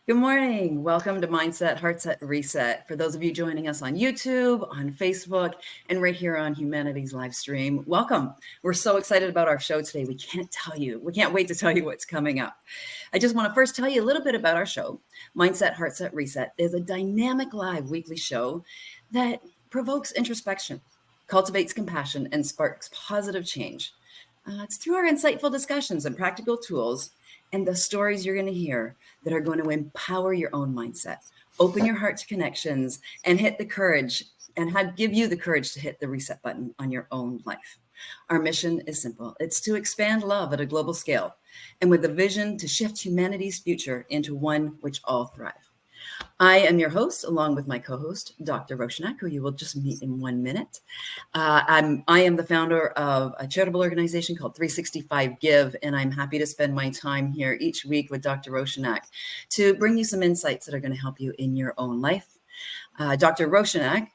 Good morning. Welcome to Mindset, Heartset, Reset. For those of you joining us on YouTube, on Facebook, and right here on Humanity's live stream, welcome. We're so excited about our show today. We can't wait to tell you what's coming up. I just want to first tell you a little bit about our show. Mindset, Heartset, Reset is a dynamic live weekly show that provokes introspection, cultivates compassion, and sparks positive change. It's through our insightful discussions and practical tools and the stories you're going to hear that are going to empower your own mindset, open your heart to connections, and hit the courage and give you the courage to hit the reset button on your own life. Our mission is simple. It's to expand love at a global scale and with a vision to shift humanity's future into one which all thrive. I am your host, along with my co-host, Dr. Roshanak, who you will just meet in 1 minute. I am the founder of a charitable organization called 365 Give, and I'm happy to spend my time here each week with Dr. Roshanak to bring you some insights that are going to help you in your own life. Dr. Roshanak,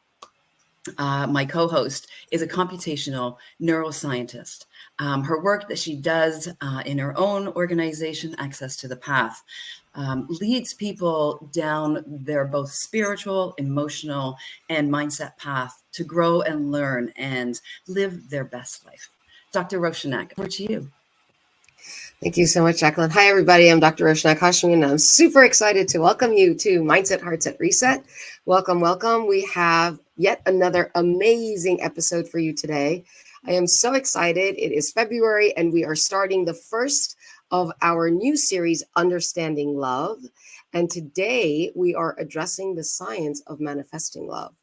my co-host, is a computational neuroscientist. Her work that she does in her own organization, Access to the Path, leads people down their both spiritual, emotional, and mindset path to grow and learn and live their best life. Dr. Roshanak, over to you. Thank you so much, Jacqueline. Hi, everybody. I'm Dr. Roshanak Hashmi, and I'm super excited to welcome you to Mindset, Heartset, Reset. Welcome, welcome. We have yet another amazing episode for you today. I am so excited. It is February, and we are starting the first of our new series, Understanding Love. And today we are addressing the science of manifesting love.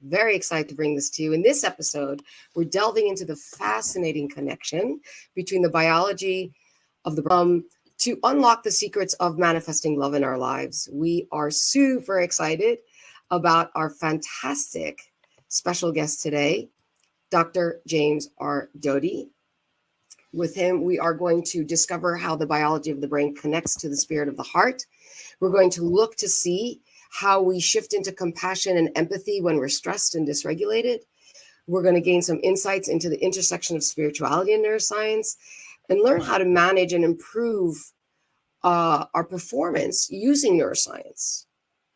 Very excited to bring this to you. In this episode, we're delving into the fascinating connection between the biology of the to unlock the secrets of manifesting love in our lives. We are super excited about our fantastic special guest today, Dr. James R. Doty. With him, we are going to discover how the biology of the brain connects to the spirit of the heart. We're going to look to see how we shift into compassion and empathy when we're stressed and dysregulated. We're going to gain some insights into the intersection of spirituality and neuroscience, and learn how to manage and improve our performance using neuroscience.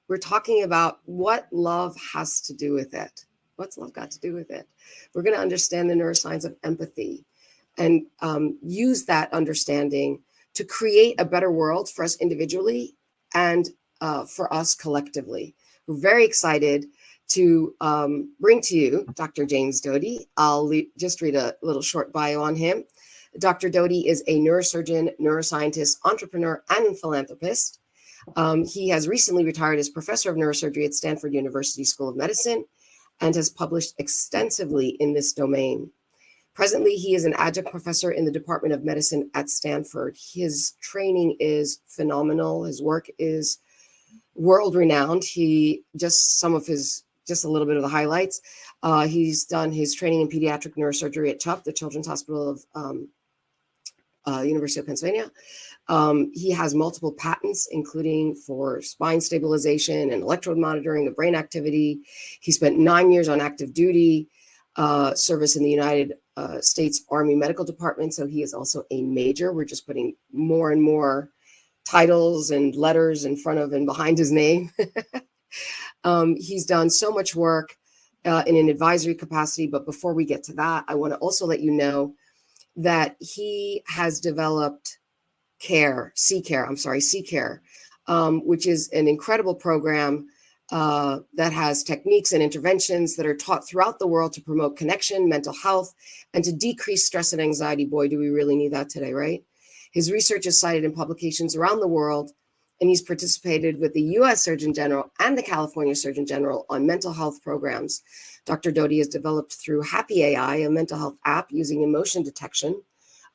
We're talking about what love has to do with it. What's love got to do with it? We're going to understand the neuroscience of empathy and use that understanding to create a better world for us individually and for us collectively. We're very excited to bring to you Dr. James Doty. I'll just read a little short bio on him. Dr. Doty is a neurosurgeon, neuroscientist, entrepreneur, and philanthropist. He has recently retired as professor of neurosurgery at Stanford University School of Medicine and has published extensively in this domain. Presently, he is an adjunct professor in the Department of Medicine at Stanford. His training is phenomenal. His work is world-renowned. Just a little bit of the highlights. He's done his training in pediatric neurosurgery at CHUP, the Children's Hospital of University of Pennsylvania. He has multiple patents, including for spine stabilization and electrode monitoring of brain activity. He spent 9 years on active duty service in the United States Army Medical Department. So he is also a major. We're just putting more and more titles and letters in front of and behind his name. He's done so much work in an advisory capacity. But before we get to that, I want to also let you know that he has developed C-Care, which is an incredible program that has techniques and interventions that are taught throughout the world to promote connection, mental health, and to decrease stress and anxiety. Boy, do we really need that today, right? His research is cited in publications around the world, and he's participated with the U.S. Surgeon General and the California Surgeon General on mental health programs. Dr. Doty has developed through Happy AI, a mental health app using emotion detection,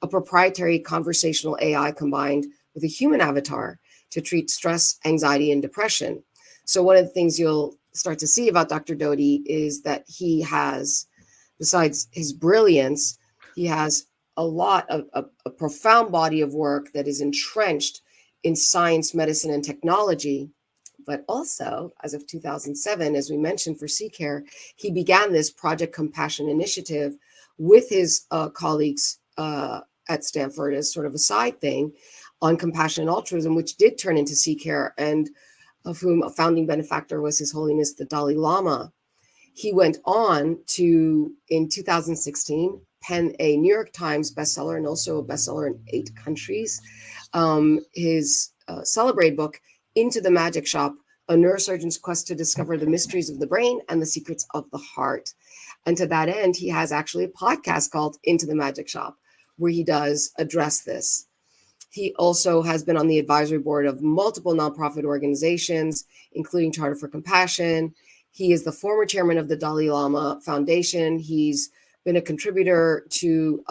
a proprietary conversational AI combined with a human avatar to treat stress, anxiety, and depression. So one of the things you'll start to see about Dr. Doty is that he has, besides his brilliance, he has a profound body of work that is entrenched in science, medicine, and technology. But also, as of 2007, as we mentioned for C-Care, he began this Project Compassion initiative with his colleagues at Stanford as sort of a side thing on compassion and altruism, which did turn into Sea Care, and of whom a founding benefactor was His Holiness the Dalai Lama. He went on to, in 2016, pen a New York Times bestseller and also a bestseller in 8 countries. His celebrated book, Into the Magic Shop, A Neurosurgeon's Quest to Discover the Mysteries of the Brain and the Secrets of the Heart. And to that end, he has actually a podcast called Into the Magic Shop, where he does address this. He also has been on the advisory board of multiple nonprofit organizations, including Charter for Compassion. He is the former chairman of the Dalai Lama Foundation. He's been a contributor to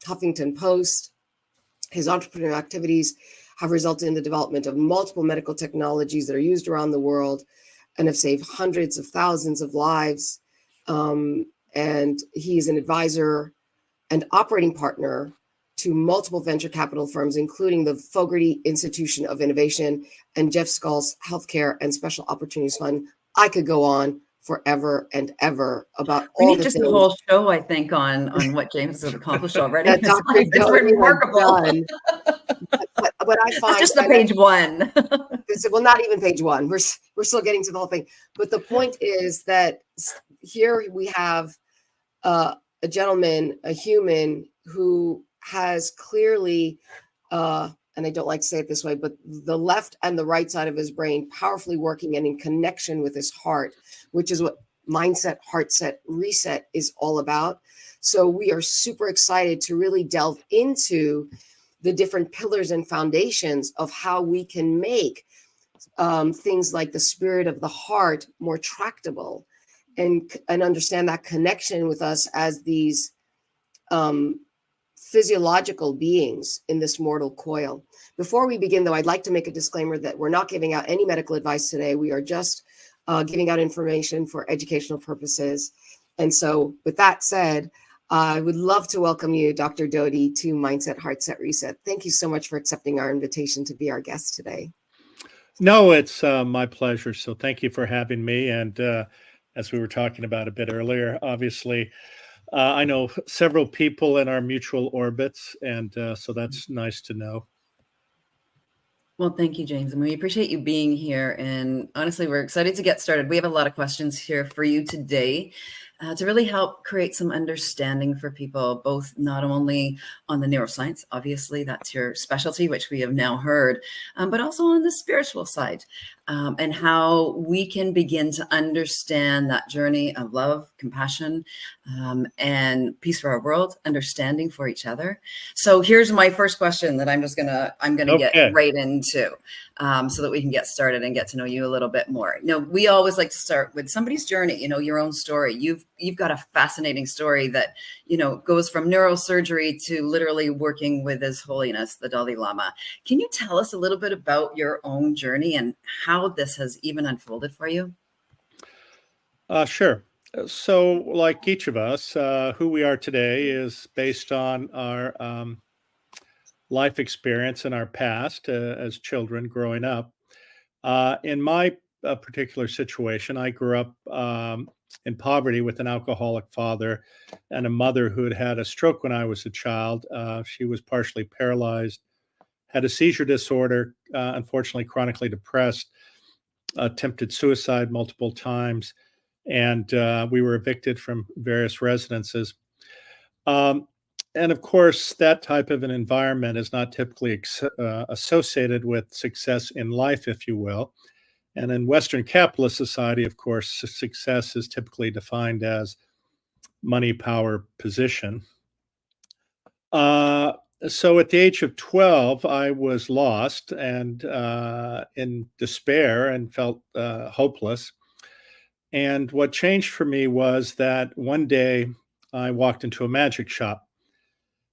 Huffington Post. His entrepreneurial activities have resulted in the development of multiple medical technologies that are used around the world and have saved hundreds of thousands of lives. And he is an advisor and operating partner to multiple venture capital firms, including the Fogarty Institution of Innovation and Jeff Skull's Healthcare and Special Opportunities Fund. I could go on forever and ever about we all need the just things. A whole show, I think, on what James has accomplished already. That It's remarkable. But what I find, that's just the page one. Well, not even page one. We're still getting to the whole thing. But the point is that here we have a gentleman, a human who has clearly, and I don't like to say it this way, but the left and the right side of his brain powerfully working and in connection with his heart, which is what Mindset, Heartset, Reset is all about. So we are super excited to really delve into the different pillars and foundations of how we can make things like the spirit of the heart more tractable and understand that connection with us as these physiological beings in this mortal coil. Before we begin, though, I'd like to make a disclaimer that we're not giving out any medical advice today. We are just giving out information for educational purposes. And so with that said, I would love to welcome you, Dr. Doty, to Mindset, Heartset, Reset. Thank you so much for accepting our invitation to be our guest today. No, it's my pleasure. So thank you for having me. And as we were talking about a bit earlier, obviously, I know several people in our mutual orbits, and so that's nice to know. Well, thank you, James. And we appreciate you being here. And honestly, we're excited to get started. We have a lot of questions here for you today to really help create some understanding for people, both not only on the neuroscience, obviously that's your specialty, which we have now heard, but also on the spiritual side, and how we can begin to understand that journey of love, compassion, and peace for our world, understanding for each other. So here's my first question that I'm gonna get right into, so that we can get started and get to know you a little bit more. We always like to start with somebody's journey, your own story. You've got a fascinating story that, goes from neurosurgery to literally working with His Holiness, the Dalai Lama. Can you tell us a little bit about your own journey and how this has even unfolded for you? Sure. So like each of us, who we are today is based on our life experience and our past as children growing up. In my particular situation, I grew up in poverty with an alcoholic father and a mother who had had a stroke when I was a child. She was partially paralyzed, had a seizure disorder, unfortunately chronically depressed, attempted suicide multiple times, and we were evicted from various residences. And of course, that type of an environment is not typically associated with success in life, if you will. And in Western capitalist society, of course, success is typically defined as money, power, position. So at the age of 12, I was lost and in despair and felt hopeless. And what changed for me was that one day I walked into a magic shop.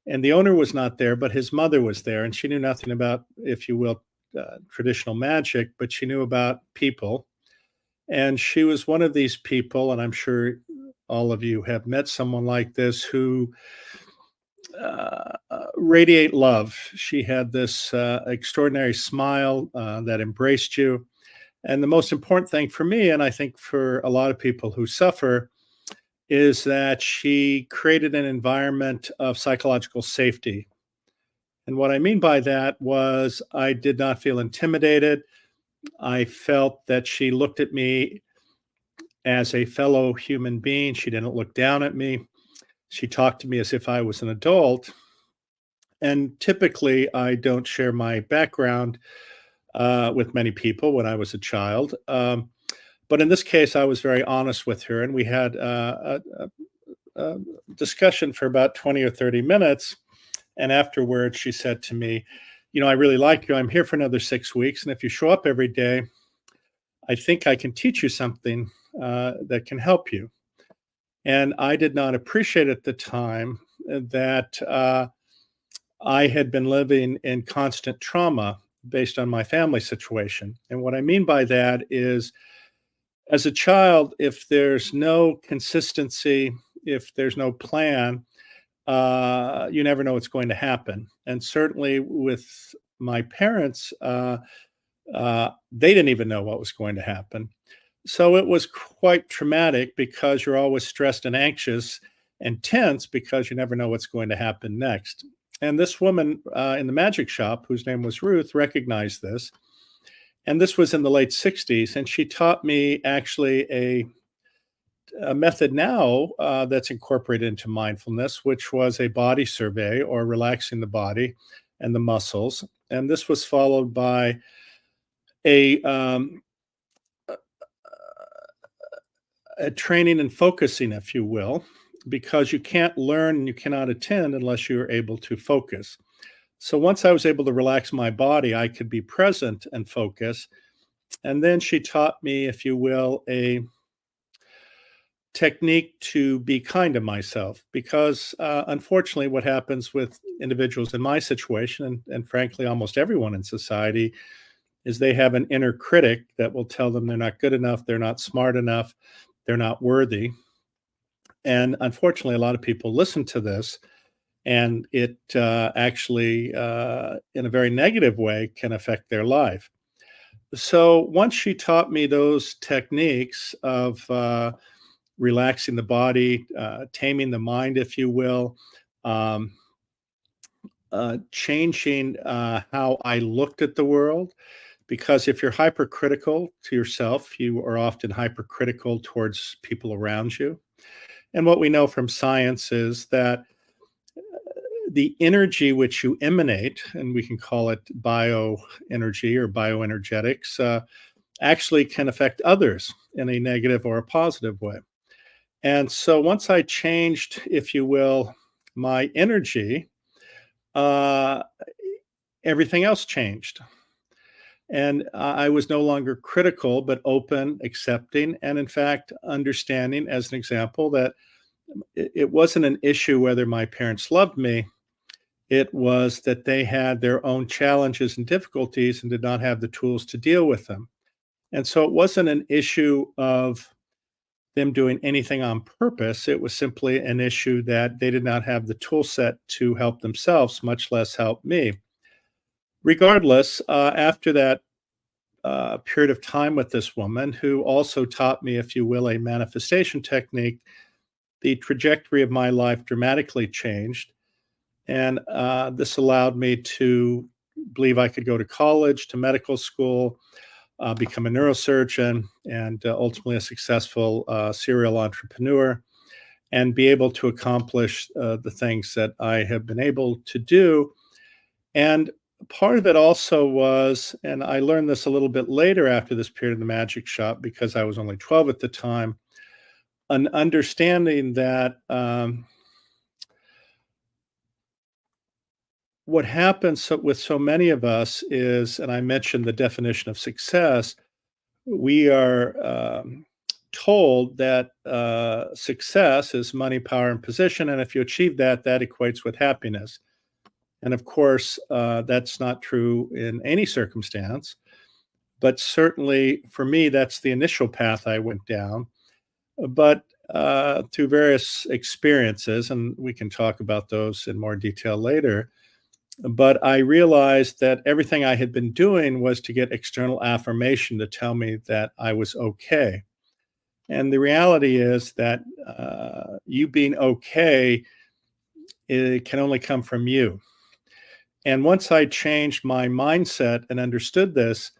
And the owner was not there, but his mother was there. And she knew nothing about, if you will, traditional magic, but she knew about people. And she was one of these people, and I'm sure all of you have met someone like this, who radiate love. She had this extraordinary smile that embraced you. And the most important thing for me, and I think for a lot of people who suffer, is that she created an environment of psychological safety. And what I mean by that was I did not feel intimidated. I felt that she looked at me as a fellow human being. She didn't look down at me. She talked to me as if I was an adult. And typically, I don't share my background with many people when I was a child. But in this case, I was very honest with her, and we had a discussion for about 20 or 30 minutes. And afterwards, she said to me, I really like you. I'm here for another 6 weeks. And if you show up every day, I think I can teach you something that can help you. And I did not appreciate at the time that I had been living in constant trauma based on my family situation. And what I mean by that is, as a child, if there's no consistency, if there's no plan, you never know what's going to happen. And certainly with my parents, they didn't even know what was going to happen. So it was quite traumatic because you're always stressed and anxious and tense because you never know what's going to happen next. And this woman in the magic shop, whose name was Ruth, recognized this. And this was in the late 60s. And she taught me actually a method now that's incorporated into mindfulness, which was a body survey or relaxing the body and the muscles. And this was followed by a a training and focusing, if you will, because you can't learn and you cannot attend unless you're able to focus. So once I was able to relax my body, I could be present and focus. And then she taught me, if you will, a technique to be kind to myself because unfortunately what happens with individuals in my situation and frankly almost everyone in society is they have an inner critic that will tell them they're not good enough, they're not smart enough, they're not worthy. And unfortunately, a lot of people listen to this, and it actually, in a very negative way, can affect their life. So once she taught me those techniques of relaxing the body, taming the mind, if you will, um, changing how I looked at the world, because if you're hypercritical to yourself, you are often hypercritical towards people around you. And what we know from science is that the energy which you emanate, and we can call it bioenergy or bioenergetics, actually can affect others in a negative or a positive way. And so once I changed, if you will, my energy, uh, everything else changed. And I was no longer critical, but open, accepting, and in fact, understanding, as an example, that it wasn't an issue whether my parents loved me. It was that they had their own challenges and difficulties and did not have the tools to deal with them. And so it wasn't an issue of them doing anything on purpose. It was simply an issue that they did not have the tool set to help themselves, much less help me. Regardless, after that period of time with this woman, who also taught me, if you will, a manifestation technique, the trajectory of my life dramatically changed. And this allowed me to believe I could go to college, to medical school, become a neurosurgeon, and ultimately a successful serial entrepreneur, and be able to accomplish the things that I have been able to do. And part of it also was, and I learned this a little bit later after this period in the magic shop, because I was only 12 at the time, an understanding that what happens with so many of us is, and I mentioned the definition of success, we are told that success is money, power, and position. And if you achieve that, that equates with happiness. And of course, that's not true in any circumstance. But certainly for me, that's the initial path I went down. But through various experiences, and we can talk about those in more detail later, but I realized that everything I had been doing was to get external affirmation to tell me that I was okay. And the reality is that you being okay, it can only come from you. And once I changed my mindset and understood this,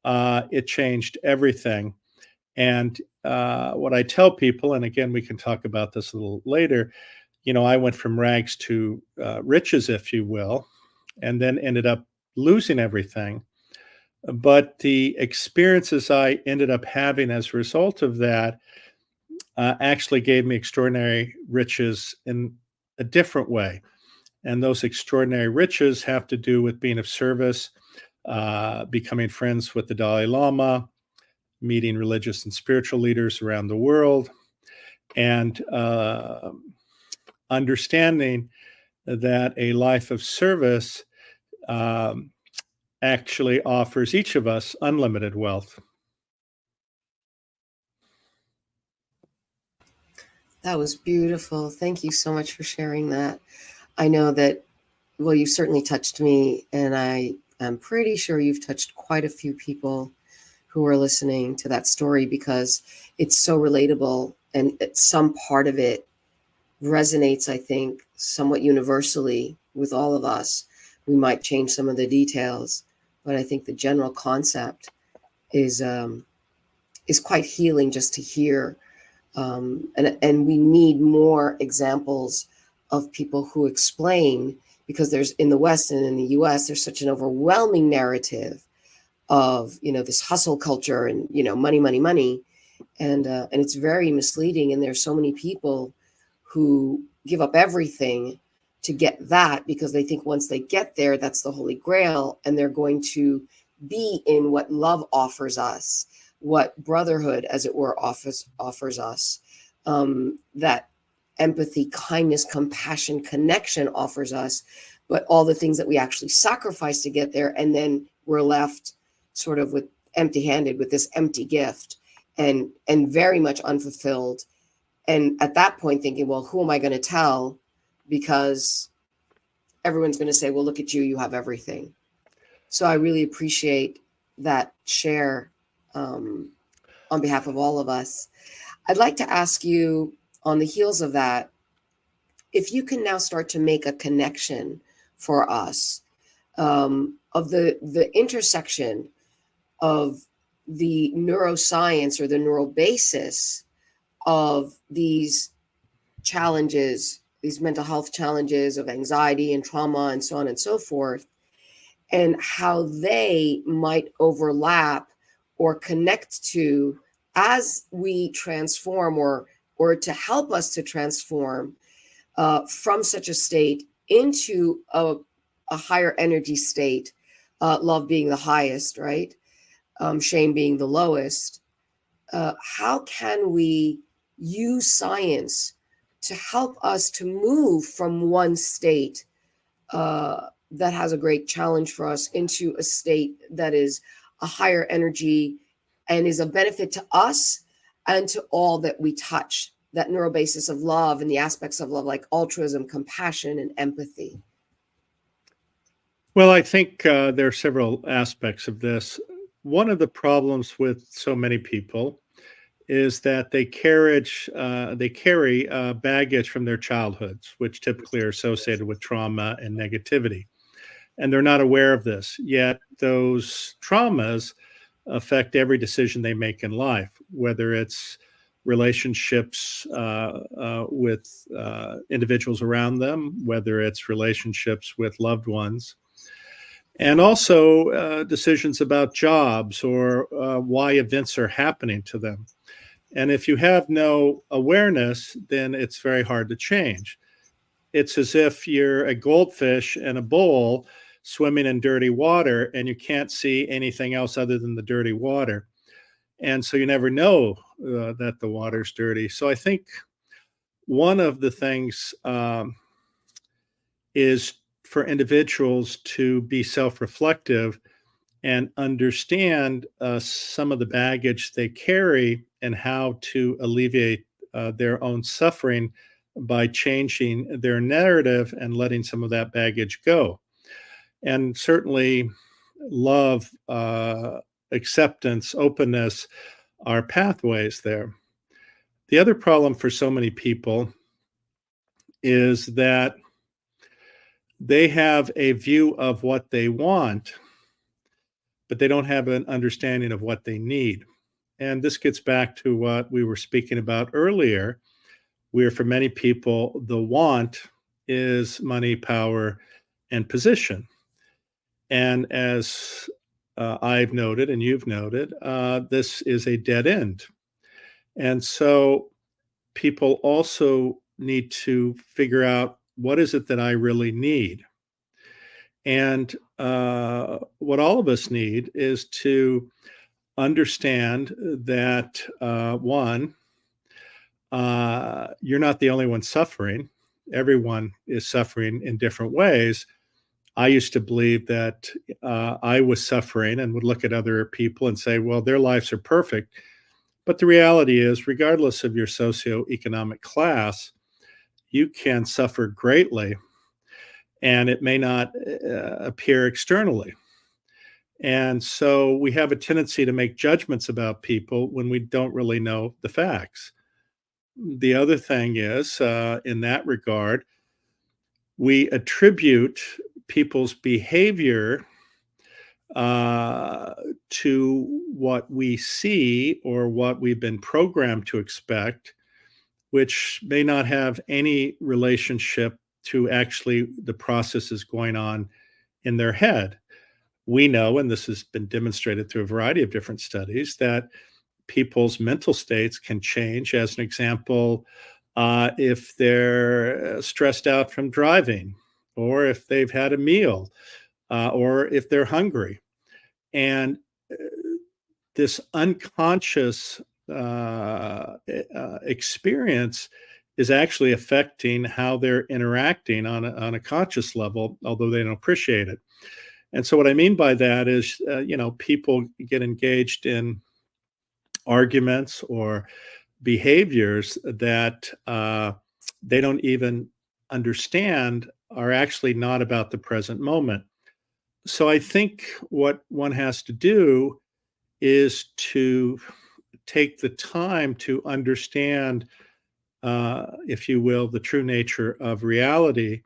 it changed everything. And what I tell people, and again, we can talk about this a little later, I went from rags to riches, if you will, and then ended up losing everything. But the experiences I ended up having as a result of that actually gave me extraordinary riches in a different way. And those extraordinary riches have to do with being of service, becoming friends with the Dalai Lama, meeting religious and spiritual leaders around the world, and understanding that a life of service um, actually offers each of us unlimited wealth. That was beautiful. Thank you so much for sharing that. I know that, well, you certainly touched me, and I am pretty sure you've touched quite a few people who are listening to that story, because it's so relatable, and some part of it resonates, I think, somewhat universally with all of us. We might change some of the details, but I think the general concept is quite healing just to hear. And we need more examples of people who explain, because there's, in the West and in the US, there's such an overwhelming narrative of, this hustle culture and, money, money, money. And it's very misleading. And there's so many people who give up everything to get that, because they think once they get there, that's the holy grail. And they're going to be in what love offers us, what brotherhood, as it were, offers us, that empathy, kindness, compassion, connection offers us, but all the things that we actually sacrifice to get there. And then we're left sort of with empty-handed, with this empty gift, and very much unfulfilled. And at that point thinking, well, who am I going to tell? Because everyone's going to say, well, look at you, you have everything. So I really appreciate that share on behalf of all of us. I'd like to ask you, on the heels of that, if you can now start to make a connection for us of the intersection of the neuroscience or the neural basis of these challenges, these mental health challenges of anxiety and trauma and so on and so forth, and how they might overlap or connect to, as we transform, or to help us to transform from such a state into a higher energy state, love being the highest, right? Shame being the lowest. How can we use science to help us to move from one state that has a great challenge for us into a state that is a higher energy and is a benefit to us and to all that we touch? That neural basis of love and the aspects of love, like altruism, compassion, and empathy. Well, I think there are several aspects of this. One of the problems with so many people is that they carry baggage from their childhoods, which typically are associated with trauma and negativity. And they're not aware of this, yet those traumas affect every decision they make in life, whether it's relationships with individuals around them, whether it's relationships with loved ones, and also decisions about jobs or why events are happening to them. And if you have no awareness, then it's very hard to change. It's as if you're a goldfish in a bowl swimming in dirty water and you can't see anything else other than the dirty water. And so you never know that the water's dirty. So I think one of the things is for individuals to be self-reflective and understand some of the baggage they carry and how to alleviate their own suffering by changing their narrative and letting some of that baggage go. And certainly love, acceptance, openness are pathways there. The other problem for so many people is that they have a view of what they want, but they don't have an understanding of what they need. And this gets back to what we were speaking about earlier, where for many people, the want is money, power, and position. And as I've noted and you've noted, this is a dead end. And so people also need to figure out, what is it that I really need? And what all of us need is to understand that one, you're not the only one suffering. Everyone is suffering in different ways. I used to believe that I was suffering and would look at other people and say, well, their lives are perfect. But the reality is, regardless of your socioeconomic class, you can suffer greatly, and it may not appear externally. And so we have a tendency to make judgments about people when we don't really know the facts. The other thing is, in that regard, we attribute people's behavior to what we see or what we've been programmed to expect, which may not have any relationship to actually the processes going on in their head. We know, and this has been demonstrated through a variety of different studies, that people's mental states can change. As an example, if they're stressed out from driving, or if they've had a meal, or if they're hungry. And this unconscious experience is actually affecting how they're interacting on a conscious level, although they don't appreciate it. And so what I mean by that is, people get engaged in arguments or behaviors that they don't even understand are actually not about the present moment. So I think what one has to do is to take the time to understand, if you will, the true nature of reality,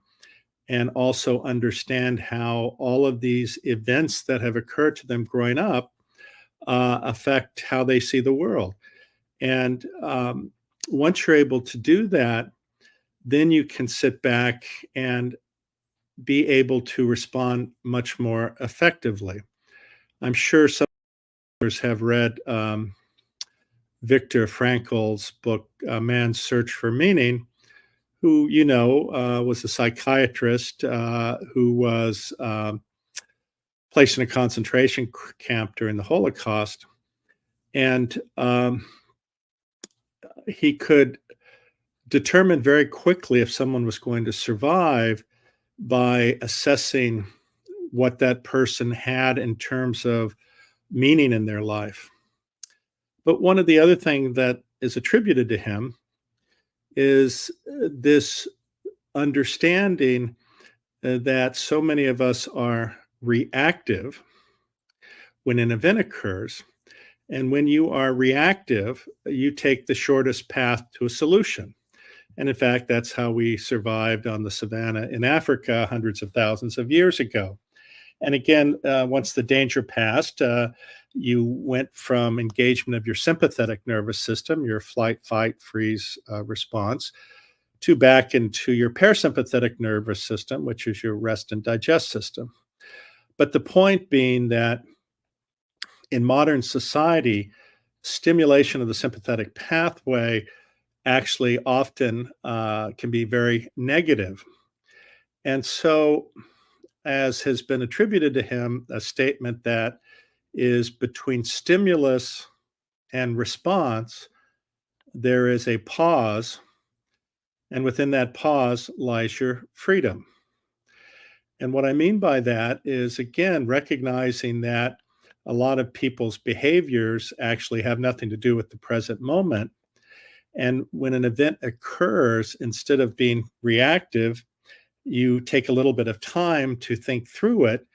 and also understand how all of these events that have occurred to them growing up affect how they see the world. And once you're able to do that, then you can sit back and be able to respond much more effectively. I'm sure some others have read Viktor Frankl's book, Man's Search for Meaning, who, was a psychiatrist who was placed in a concentration camp during the Holocaust. And he could determine very quickly if someone was going to survive by assessing what that person had in terms of meaning in their life. But one of the other things that is attributed to him is this understanding that so many of us are reactive when an event occurs. And when you are reactive, you take the shortest path to a solution. And in fact, that's how we survived on the savannah in Africa hundreds of thousands of years ago. And again, once the danger passed, you went from engagement of your sympathetic nervous system, your flight, fight, freeze response, to back into your parasympathetic nervous system, which is your rest and digest system. But the point being that in modern society, stimulation of the sympathetic pathway actually often can be very negative. And so, as has been attributed to him, a statement that is between stimulus and response, there is a pause, and within that pause lies your freedom. And what I mean by that is, again, recognizing that a lot of people's behaviors actually have nothing to do with the present moment. And when an event occurs, instead of being reactive, you take a little bit of time to think through it,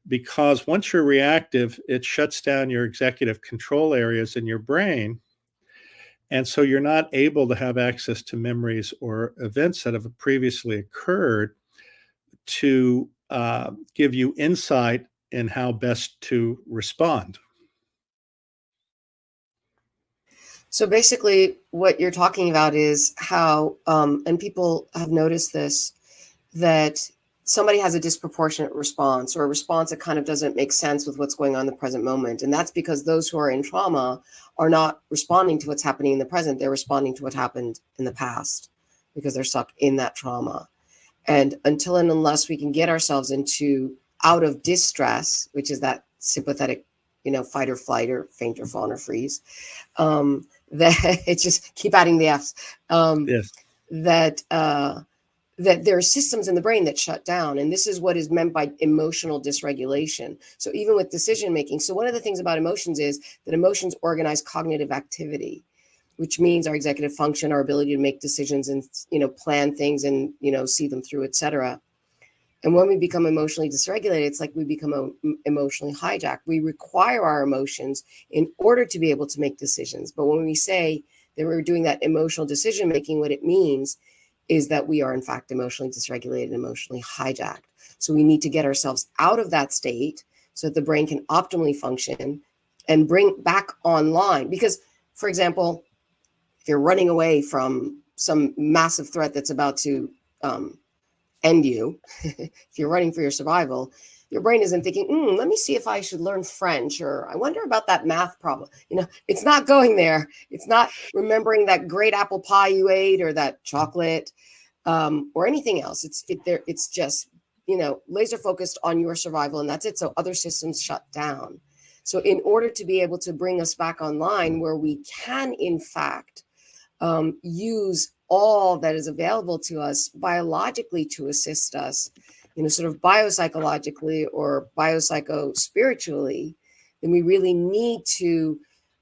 because once you're reactive, it shuts down your executive control areas in your brain. And so you're not able to have access to memories or events that have previously occurred to give you insight in how best to respond. So basically, what you're talking about is how, and people have noticed this, that somebody has a disproportionate response, or a response that kind of doesn't make sense with what's going on in the present moment. And that's because those who are in trauma are not responding to what's happening in the present. They're responding to what happened in the past because they're stuck in that trauma. And until and unless we can get ourselves out of distress, which is that sympathetic, fight or flight or faint or fawn or freeze, that it's just keep adding the F's, Yes. that there are systems in the brain that shut down. And this is what is meant by emotional dysregulation. So even with decision making, so one of the things about emotions is that emotions organize cognitive activity, which means our executive function, our ability to make decisions and, plan things and, see them through, et cetera. And when we become emotionally dysregulated, it's like we become emotionally hijacked. We require our emotions in order to be able to make decisions. But when we say that we're doing that emotional decision making, what it means is that we are in fact emotionally dysregulated and emotionally hijacked. So we need to get ourselves out of that state so that the brain can optimally function and bring back online. Because, for example, if you're running away from some massive threat that's about to end you, if you're running for your survival, your brain isn't thinking, let me see if I should learn French, or I wonder about that math problem. It's not going there. It's not remembering that great apple pie you ate or that chocolate or anything else. It's just, laser focused on your survival, and that's it. So other systems shut down. So in order to be able to bring us back online where we can, in fact, use all that is available to us biologically to assist us, sort of biopsychologically or biopsycho-spiritually, then we really need to,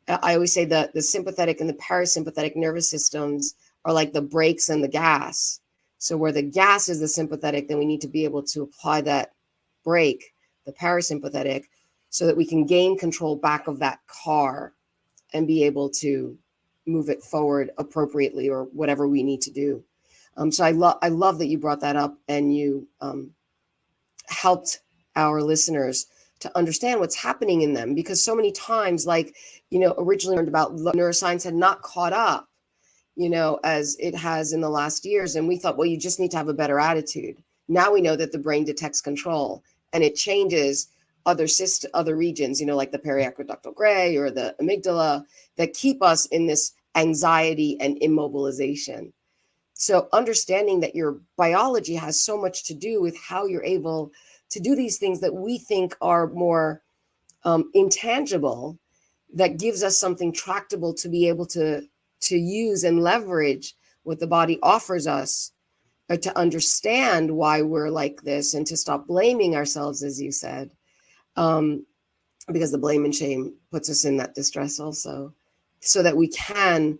I always say that the sympathetic and the parasympathetic nervous systems are like the brakes and the gas. So where the gas is the sympathetic, then we need to be able to apply that brake, the parasympathetic, so that we can gain control back of that car and be able to move it forward appropriately or whatever we need to do. So I love that you brought that up, and you helped our listeners to understand what's happening in them, because so many times, originally learned about neuroscience had not caught up, as it has in the last years. And we thought, well, you just need to have a better attitude. Now we know that the brain detects control and it changes other regions, like the periaqueductal gray or the amygdala, that keep us in this anxiety and immobilization. So understanding that your biology has so much to do with how you're able to do these things that we think are more intangible, that gives us something tractable to be able to use and leverage what the body offers us, to understand why we're like this and to stop blaming ourselves, as you said, because the blame and shame puts us in that distress also, so that we can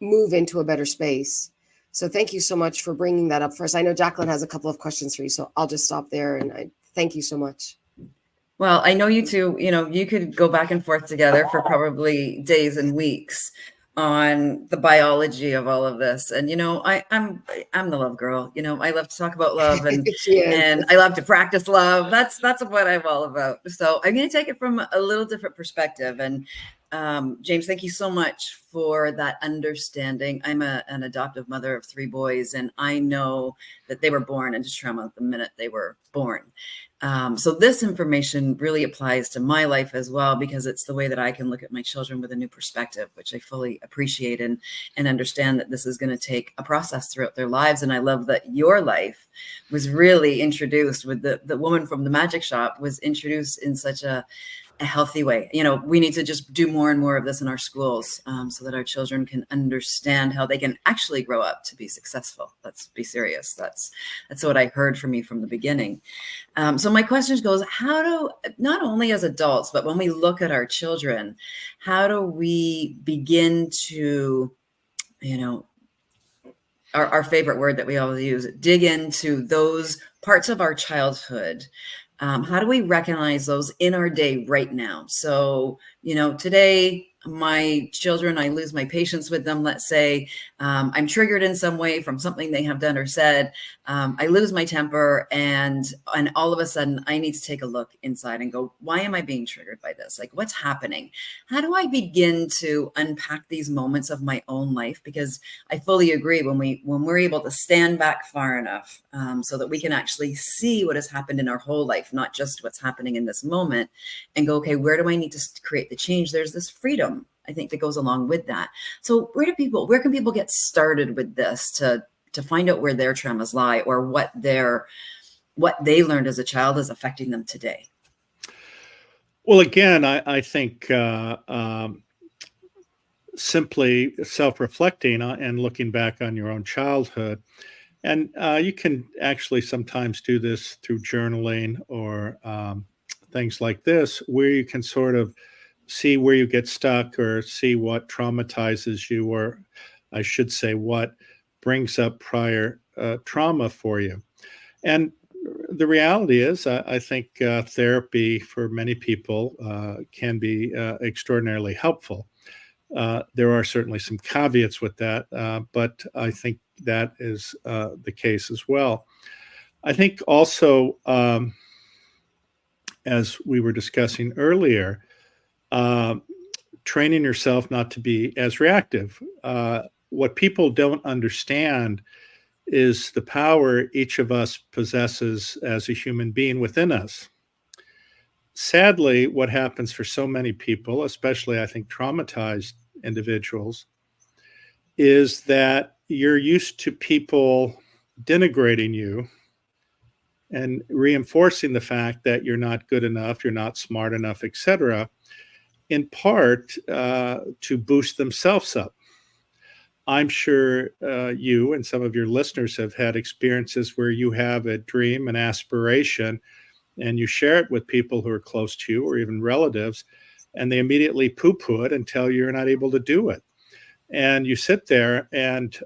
move into a better space. So thank you so much for bringing that up first. I know Jacqueline has a couple of questions for you, so I'll just stop there, and I thank you so much. Well, I know you two, you could go back and forth together for probably days and weeks on the biology of all of this. And, I'm the love girl. I love to talk about love, and and I love to practice love. That's what I'm all about. So I'm going to take it from a little different perspective. And James, thank you so much for that understanding. I'm an adoptive mother of 3 boys, and I know that they were born into trauma the minute they were born. So this information really applies to my life as well, because it's the way that I can look at my children with a new perspective, which I fully appreciate, and understand that this is going to take a process throughout their lives. And I love that your life was really introduced with the woman from the magic shop was introduced in such a healthy way. We need to just do more and more of this in our schools, so that our children can understand how they can actually grow up to be successful. Let's be serious. That's what I heard from you from the beginning. So my question goes, how do, not only as adults, but when we look at our children, how do we begin to, our favorite word that we always use, dig into those parts of our childhood? How do we recognize those in our day right now? So, today, my children, I lose my patience with them, let's say, I'm triggered in some way from something they have done or said, I lose my temper, and all of a sudden I need to take a look inside and go, why am I being triggered by this? Like, what's happening? How do I begin to unpack these moments of my own life? Because I fully agree, when we're able to stand back far enough, so that we can actually see what has happened in our whole life, not just what's happening in this moment, and go, okay, where do I need to create the change? There's this freedom, I think, that goes along with that. So where can people get started with this to find out where their traumas lie, or what they learned as a child is affecting them today? Well, again, I think simply self-reflecting and looking back on your own childhood. And you can actually sometimes do this through journaling or things like this, where you can sort of see where you get stuck, or see what traumatizes you, or I should say, what brings up prior trauma for you. And the reality is, I think therapy for many people can be extraordinarily helpful. There are certainly some caveats with that, but I think that is the case as well. I think also, as we were discussing earlier, uh, training yourself not to be as reactive. What people don't understand is the power each of us possesses as a human being within us. Sadly, what happens for so many people, especially I think traumatized individuals, is that you're used to people denigrating you and reinforcing the fact that you're not good enough, you're not smart enough, etc., in part to boost themselves up. I'm sure you and some of your listeners have had experiences where you have a dream, an aspiration, and you share it with people who are close to you or even relatives, and they immediately poo-poo it and tell you you're not able to do it. And you sit there, and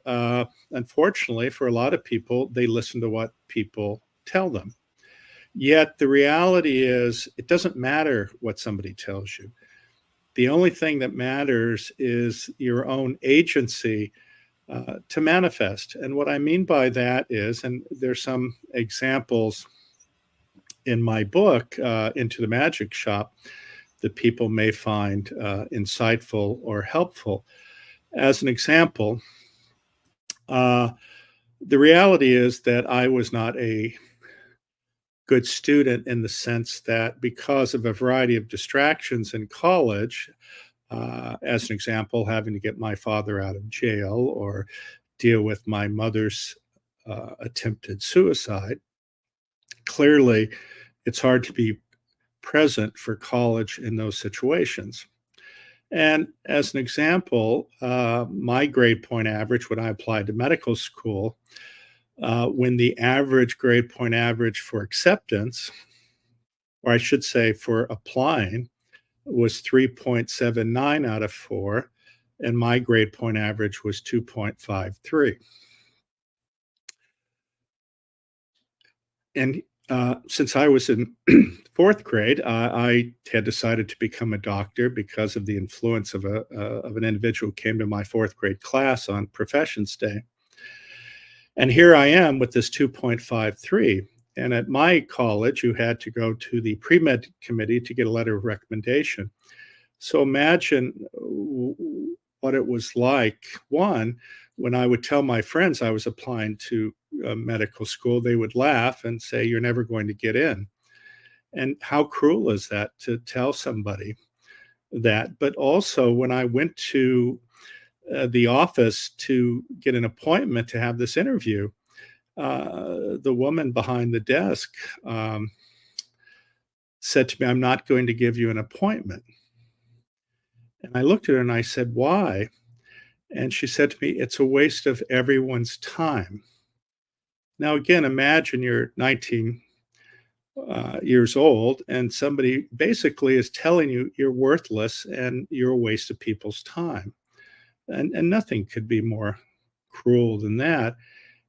unfortunately, for a lot of people, they listen to what people tell them. Yet the reality is, it doesn't matter what somebody tells you. The only thing that matters is your own agency to manifest. And what I mean by that is, and there's some examples in my book, Into the Magic Shop, that people may find insightful or helpful. As an example, the reality is that I was not a good student, in the sense that because of a variety of distractions in college, as an example, having to get my father out of jail or deal with my mother's attempted suicide, clearly it's hard to be present for college in those situations. And as an example, my grade point average when I applied to medical school, when the average grade point average for acceptance, or I should say for applying, was 3.79 out of 4, and my grade point average was 2.53. And since I was in fourth grade, I had decided to become a doctor because of the influence of an individual who came to my fourth grade class on Professions Day. And here I am with this 2.53. And at my college, you had to go to the pre-med committee to get a letter of recommendation. So imagine what it was like. One, when I would tell my friends I was applying to medical school, they would laugh and say, "You're never going to get in." And how cruel is that to tell somebody that? But also, when I went to the office to get an appointment to have this interview, the woman behind the desk said to me, "I'm not going to give you an appointment." And I looked at her and I said, "Why?" And she said to me, "It's a waste of everyone's time." Now, again, imagine you're 19 years old and somebody basically is telling you you're worthless and you're a waste of people's time. And nothing could be more cruel than that.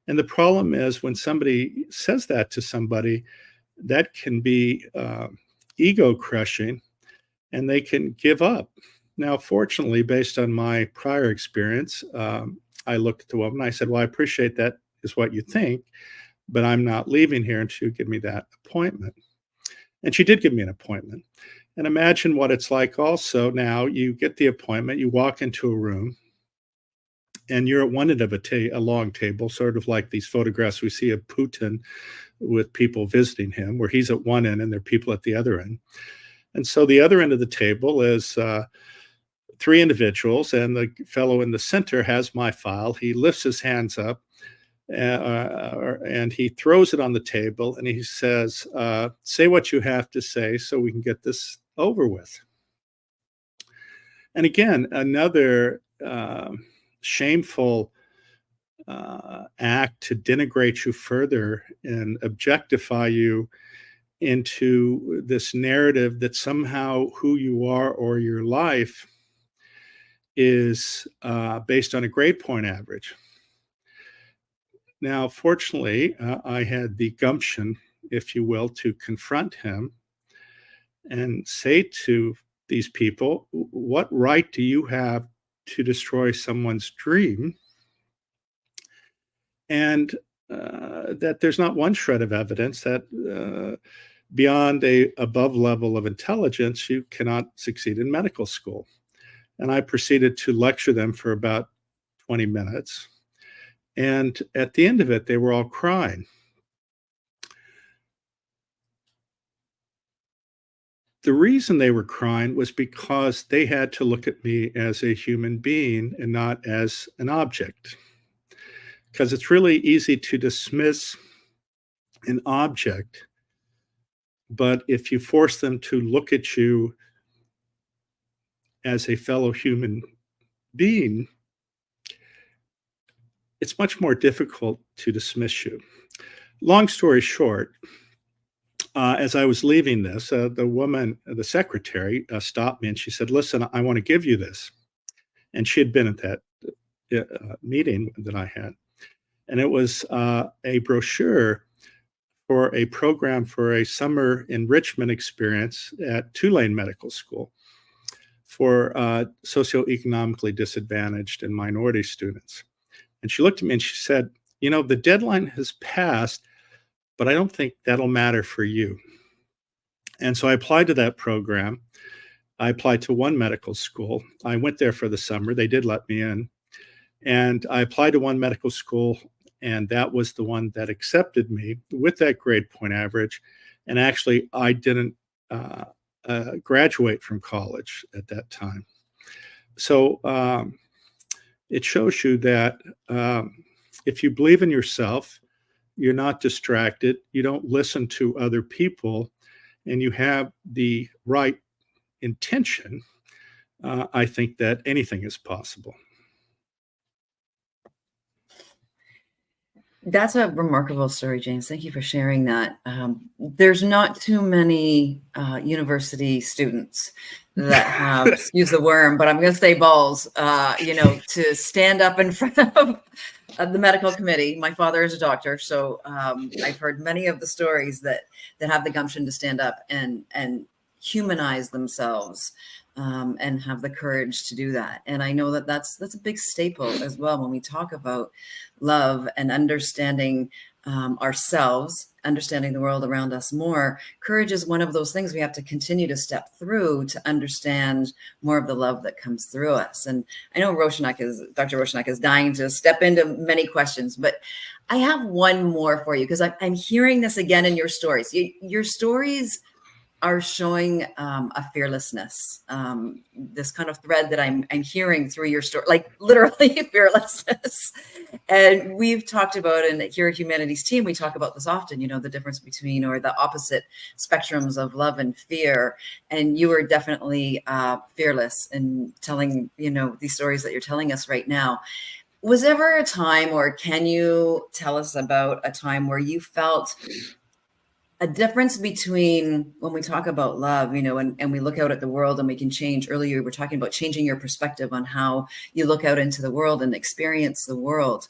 And the problem is, when somebody says that to somebody, that can be ego crushing, and they can give up. Now, fortunately, based on my prior experience, I looked at the woman. I said, "Well, I appreciate that is what you think, but I'm not leaving here until you give me that appointment." And she did give me an appointment. And imagine what it's like also now you get the appointment, you walk into a room, and you're at one end of a long table, sort of like these photographs we see of Putin with people visiting him, where he's at one end and there are people at the other end. And so the other end of the table is three individuals, and the fellow in the center has my file. He lifts his hands up and he throws it on the table and he says, "Say what you have to say so we can get this over with." And again, another shameful act to denigrate you further and objectify you into this narrative that somehow who you are or your life is based on a grade point average. Now, fortunately, I had the gumption, if you will, to confront him and say to these people, "What right do you have to destroy someone's dream?" And that there's not one shred of evidence that beyond a above level of intelligence, you cannot succeed in medical school. And I proceeded to lecture them for about 20 minutes. And at the end of it, they were all crying. The reason they were crying was because they had to look at me as a human being and not as an object. Because it's really easy to dismiss an object, but if you force them to look at you as a fellow human being, it's much more difficult to dismiss you. Long story short, as I was leaving this, the woman, the secretary, stopped me and she said, "Listen, I want to give you this." And she had been at that meeting that I had. And it was a brochure for a program for a summer enrichment experience at Tulane Medical School for socioeconomically disadvantaged and minority students. And she looked at me and she said, "You know, the deadline has passed, but I don't think that'll matter for you." And so I applied to that program. I applied to one medical school. I went there for the summer. They did let me in. And I applied to one medical school, and that was the one that accepted me with that grade point average. And actually, I didn't graduate from college at that time. So it shows you that if you believe in yourself, you're not distracted, you don't listen to other people, and you have the right intention, I think that anything is possible. That's a remarkable story, James. Thank you for sharing that. There's not too many university students that have, excuse the worm, but I'm going to say balls, to stand up in front of the medical committee. My father is a doctor, so I've heard many of the stories that have the gumption to stand up and humanize themselves. And have the courage to do that. And I know that that's a big staple as well when we talk about love and understanding ourselves, understanding the world around us more. Courage is one of those things we have to continue to step through to understand more of the love that comes through us. And I know Dr. Roshanak is dying to step into many questions, but I have one more for you because I'm hearing this again in your stories. Your stories are showing a fearlessness, this kind of thread that I'm hearing through your story, like literally fearlessness. And we've talked about, and here at Humanities Team, we talk about this often, the difference between, or the opposite spectrums of love and fear. And you are definitely fearless in telling, these stories that you're telling us right now. Was ever a time, or can you tell us about a time where you felt a difference between when we talk about love, and we look out at the world and we can change? Earlier, we're talking about changing your perspective on how you look out into the world and experience the world.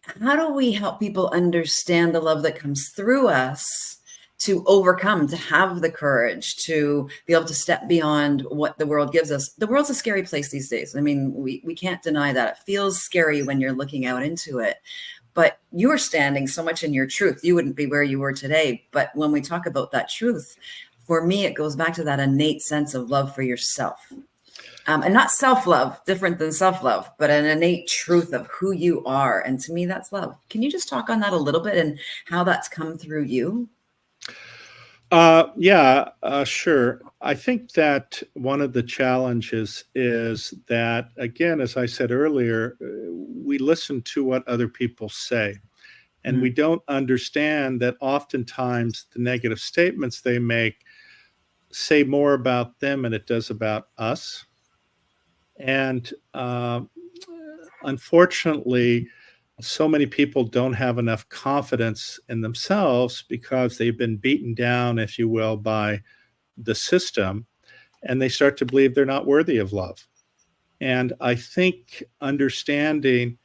How do we help people understand the love that comes through us to overcome, to have the courage to be able to step beyond what the world gives us. The world's a scary place these days. I mean, we can't deny that. It feels scary when you're looking out into it. But you are standing so much in your truth. You wouldn't be where you were today. But when we talk about that truth, for me, it goes back to that innate sense of love for yourself. And not self-love, different than self-love, but an innate truth of who you are. And to me, that's love. Can you just talk on that a little bit and how that's come through you? Yeah, sure. I think that one of the challenges is that, again, as I said earlier, we listen to what other people say, and we don't understand that oftentimes the negative statements they make say more about them than it does about us. And unfortunately, so many people don't have enough confidence in themselves because they've been beaten down, if you will, by the system, and they start to believe they're not worthy of love. And I think understanding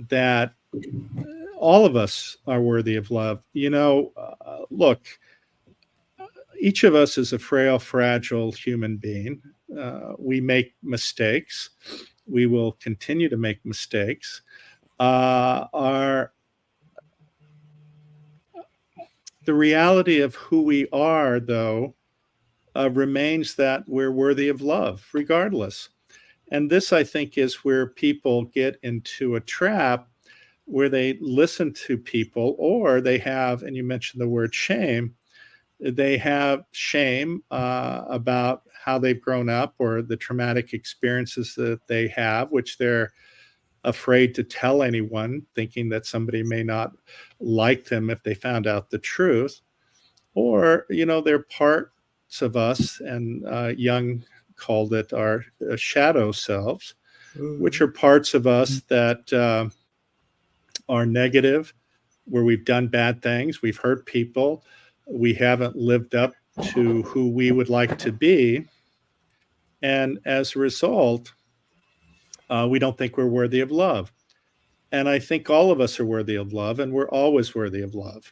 that all of us are worthy of love. Look, each of us is a frail, fragile human being. We make mistakes. We will continue to make mistakes. The reality of who we are, though, remains that we're worthy of love, regardless. And this, I think, is where people get into a trap where they listen to people, or they have, and you mentioned the word shame, they have shame about how they've grown up or the traumatic experiences that they have, which they're afraid to tell anyone, thinking that somebody may not like them if they found out the truth. Or, they're parts of us, and Jung called it our shadow selves, which are parts of us that are negative, where we've done bad things, we've hurt people, we haven't lived up to who we would like to be. And as a result, we don't think we're worthy of love. And I think all of us are worthy of love, and we're always worthy of love.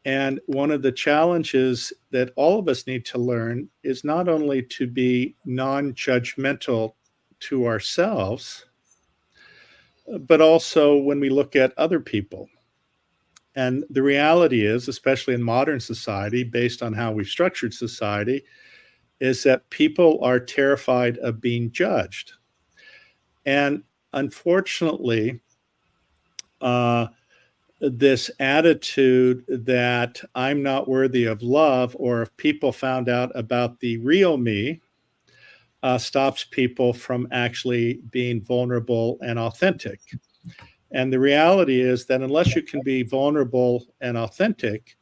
And one of the challenges that all of us need to learn is not only to be non-judgmental to ourselves, but also when we look at other people. And the reality is, especially in modern society, based on how we've structured society, is that people are terrified of being judged. And unfortunately, this attitude that I'm not worthy of love, or if people found out about the real me, stops people from actually being vulnerable and authentic. And the reality is that unless you can be vulnerable and authentic,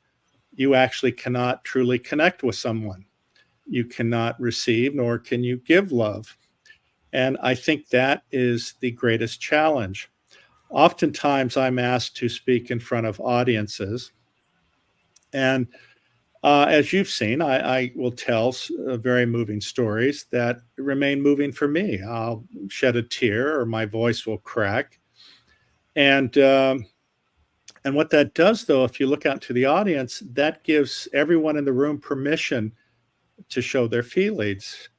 you actually cannot truly connect with someone. You cannot receive, nor can you give love. And I think that is the greatest challenge. Oftentimes, I'm asked to speak in front of audiences. And as you've seen, I will tell very moving stories that remain moving for me. I'll shed a tear, or my voice will crack. And what that does, though, if you look out to the audience, that gives everyone in the room permission to show their feelings,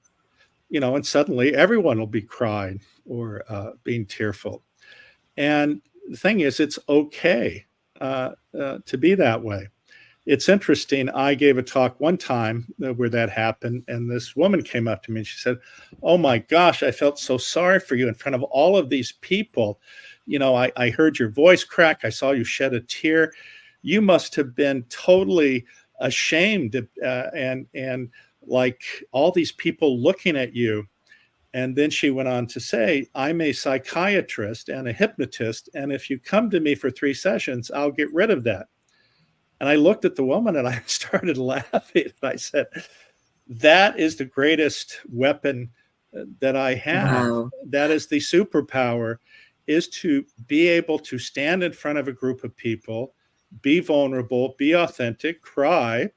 and suddenly everyone will be crying or being tearful. And the thing is, it's okay to be that way. It's interesting. I gave a talk one time where that happened, and this woman came up to me and she said, "Oh my gosh, I felt so sorry for you in front of all of these people. I heard your voice crack. I saw you shed a tear. You must have been totally ashamed, and like all these people looking at you." And then she went on to say, "I'm a psychiatrist and a hypnotist, and if you come to me for 3 sessions, I'll get rid of that." And I looked at the woman and I started laughing. I said, "That is the greatest weapon that I have. Wow. That is the superpower, is to be able to stand in front of a group of people, be vulnerable, be authentic, cry,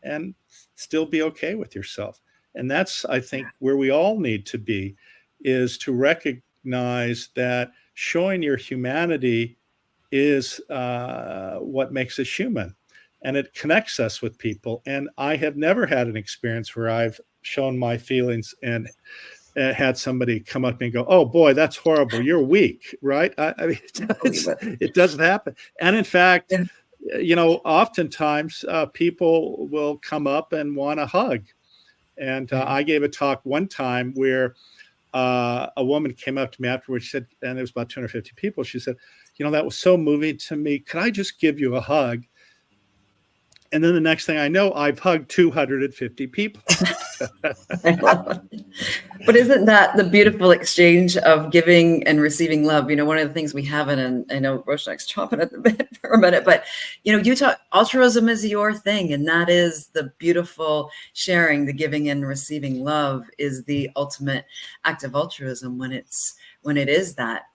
and still be okay with yourself." And that's, I think, where we all need to be, is to recognize that showing your humanity is what makes us human. and it connects us with people. And I have never had an experience where I've shown my feelings and had somebody come up to me and go, "Oh boy, that's horrible. You're weak," right? I mean, it doesn't happen. And in fact, Yeah. oftentimes people will come up and want a hug. And I gave a talk one time where a woman came up to me afterwards. She said, and it was about 250 people. She said, "That was so moving to me. Could I just give you a hug?" And then the next thing I know, I've hugged 250 people. I love it. But isn't that the beautiful exchange of giving and receiving love? One of the things we haven't, and I know Roshanak's chomping at the bit for a minute, but you talk altruism is your thing, and that is the beautiful sharing, the giving and receiving love is the ultimate act of altruism when it is that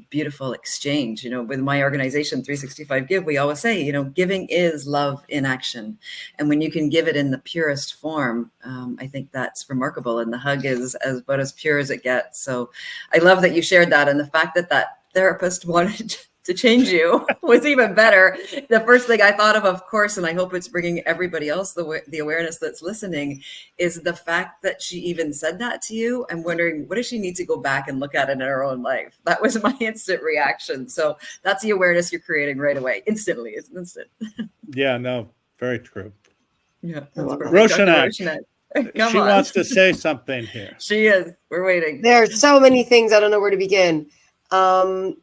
beautiful exchange. With my organization 365 Give, we always say, giving is love in action. And when you can give it in the purest form, I think that's remarkable. And the hug is about as pure as it gets. So I love that you shared that. And the fact that therapist wanted to change you was even better. The first thing I thought of course, and I hope it's bringing everybody else the awareness that's listening, is the fact that she even said that to you. I'm wondering, what does she need to go back and look at it in her own life? That was my instant reaction. So that's the awareness you're creating right away. Instantly. It's instant. Yeah, no, very true. Yeah. That's perfect. Roshanak, Come she on. wants to say something here. She is. We're waiting. There are so many things. I don't know where to begin. I'll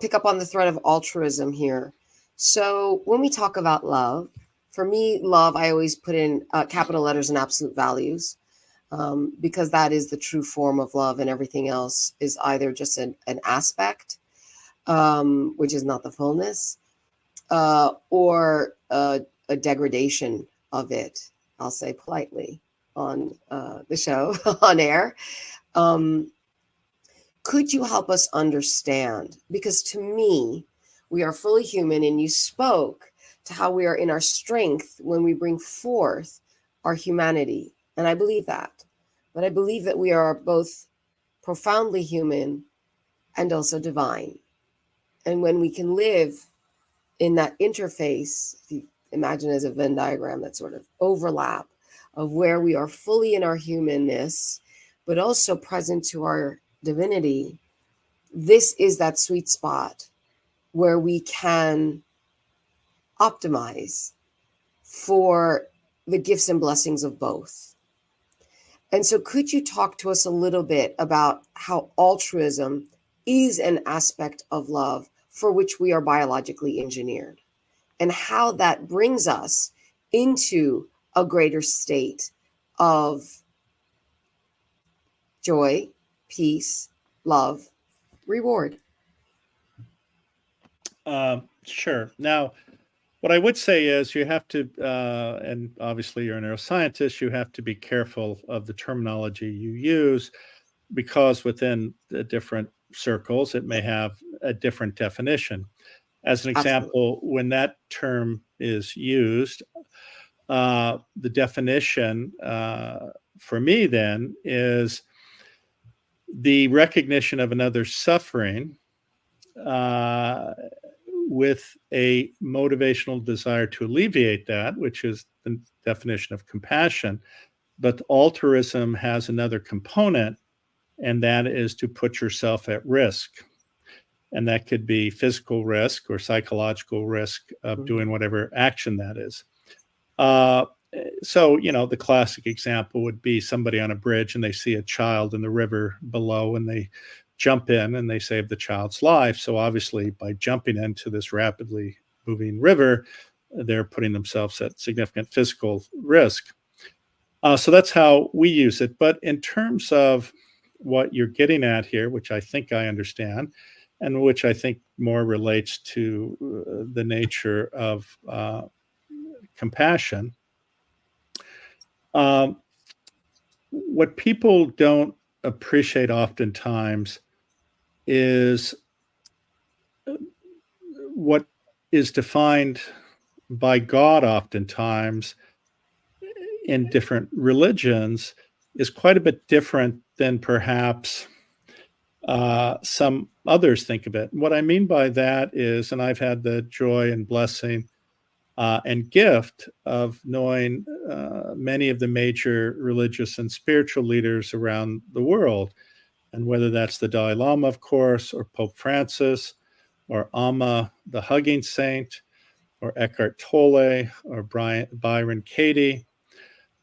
pick up on the thread of altruism here. So when we talk about love, for me, love, I always put in capital letters and absolute values, because that is the true form of love, and everything else is either just an aspect, which is not the fullness, or a degradation of it. I'll say politely on the show, on air. Could you help us understand? Because to me, we are fully human, and you spoke to how we are in our strength when we bring forth our humanity. And I believe that. But I believe that we are both profoundly human and also divine. And when we can live in that interface, if you imagine as a Venn diagram, that sort of overlap of where we are fully in our humanness, but also present to our divinity, this is that sweet spot where we can optimize for the gifts and blessings of both. And so could you talk to us a little bit about how altruism is an aspect of love for which we are biologically engineered, and how that brings us into a greater state of joy, peace, love, reward? Sure. Now, what I would say is you have to, and obviously you're a neuroscientist, you have to be careful of the terminology you use, because within the different circles, it may have a different definition. As an example, Absolutely. when that term is used, the definition for me then is the recognition of another's suffering with a motivational desire to alleviate that, which is the definition of compassion. But altruism has another component, and that is to put yourself at risk. And that could be physical risk or psychological risk of doing whatever action that is. So, the classic example would be somebody on a bridge and they see a child in the river below, and they jump in and they save the child's life. So obviously by jumping into this rapidly moving river, they're putting themselves at significant physical risk. So that's how we use it. But in terms of what you're getting at here, which I think I understand, and which I think more relates to the nature of compassion, what people don't appreciate oftentimes is what is defined by God oftentimes in different religions is quite a bit different than perhaps some others think of it. What I mean by that is, and I've had the joy and blessing and gift of knowing many of the major religious and spiritual leaders around the world. And whether that's the Dalai Lama, of course, or Pope Francis, or Amma, the hugging saint, or Eckhart Tolle, or Byron Katie,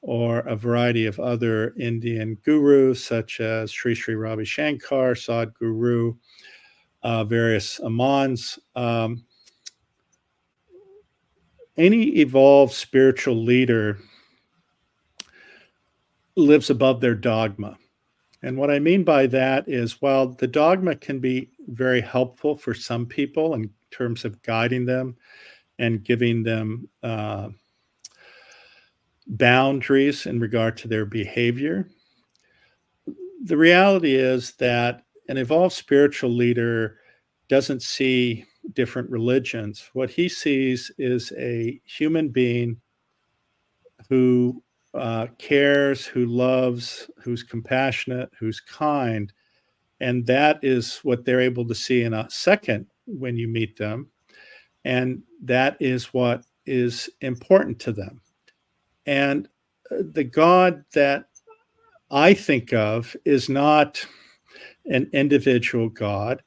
or a variety of other Indian gurus such as Sri Sri Ravi Shankar, Sadhguru, various Amans. Any evolved spiritual leader lives above their dogma. And what I mean by that is, while the dogma can be very helpful for some people in terms of guiding them and giving them boundaries in regard to their behavior, the reality is that an evolved spiritual leader doesn't see different religions. What he sees is a human being who cares, who loves, who's compassionate, who's kind. And that is what they're able to see in a second when you meet them. And that is what is important to them. And the God that I think of is not an individual God.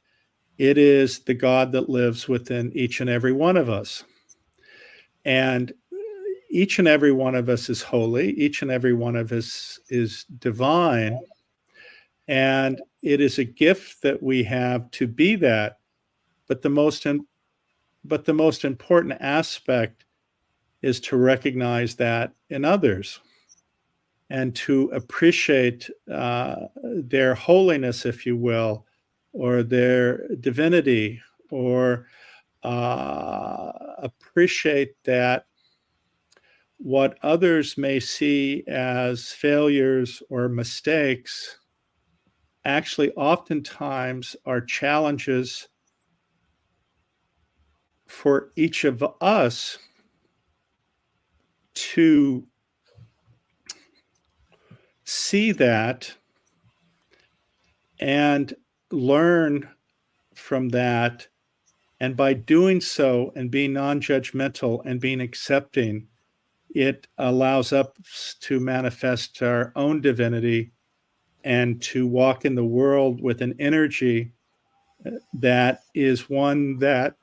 It is the God that lives within each and every one of us. And each and every one of us is holy. Each and every one of us is divine. And it is a gift that we have to be that. But the most important aspect is to recognize that in others and to appreciate their holiness, if you will, or their divinity, or appreciate that what others may see as failures or mistakes actually oftentimes are challenges for each of us to see that and learn from that. And by doing so and being non-judgmental and being accepting, it allows us to manifest our own divinity and to walk in the world with an energy that is one that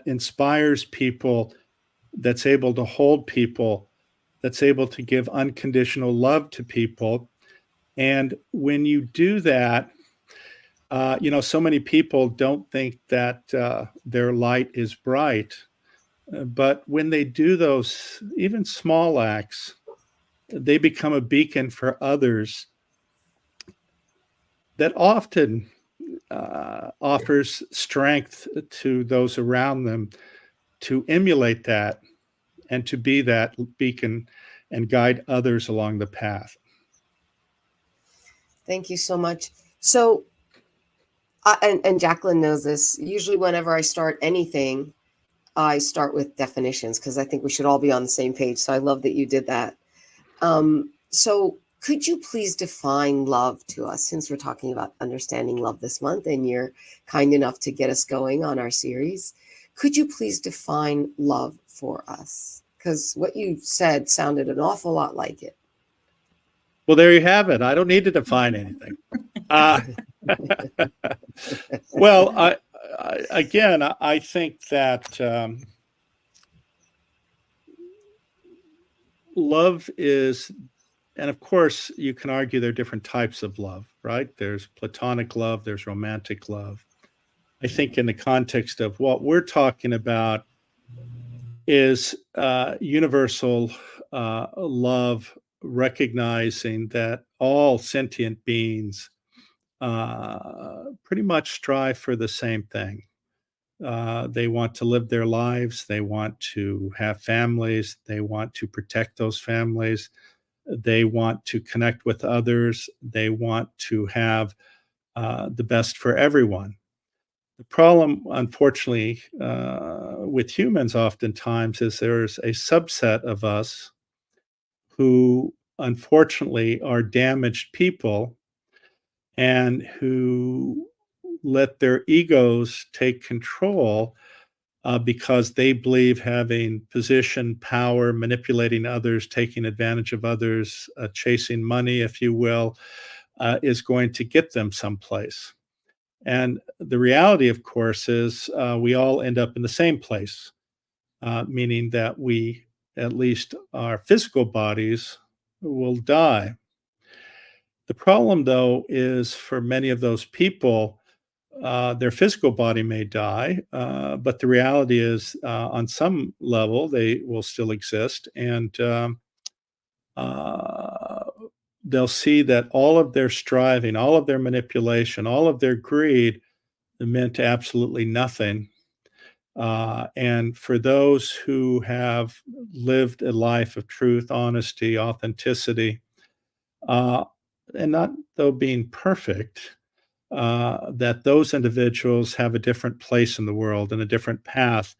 inspires people, that's able to hold people, that's able to give unconditional love to people. And when you do that, so many people don't think that their light is bright. But when they do those even small acts, they become a beacon for others that often offers strength to those around them to emulate that and to be that beacon and guide others along the path. Thank you so much. So, and Jacqueline knows this, usually whenever I start anything, I start with definitions because I think we should all be on the same page. So I love that you did that. So could you please define love to us, since we're talking about understanding love this month and you're kind enough to get us going on our series? Could you please define love for us? Because what you said sounded an awful lot like it. Well, there you have it. I don't need to define anything. Well, I think that love is, and of course, you can argue there are different types of love, right? There's platonic love, there's romantic love. I think in the context of what we're talking about is universal love, recognizing that all sentient beings pretty much strive for the same thing. They want to live their lives. They want to have families. They want to protect those families. They want to connect with others. They want to have the best for everyone. The problem, unfortunately, with humans oftentimes is there's a subset of us who, unfortunately, are damaged people and who let their egos take control because they believe having position, power, manipulating others, taking advantage of others, chasing money, if you will, is going to get them someplace. And the reality, of course, is we all end up in the same place, meaning that we, at least our physical bodies, will die. The problem, though, is for many of those people, their physical body may die, but the reality is, on some level, they will still exist, and uh, they'll see that all of their striving, all of their manipulation, all of their greed meant absolutely nothing. And for those who have lived a life of truth, honesty, authenticity, uh, and not though being perfect, that those individuals have a different place in the world and a different path,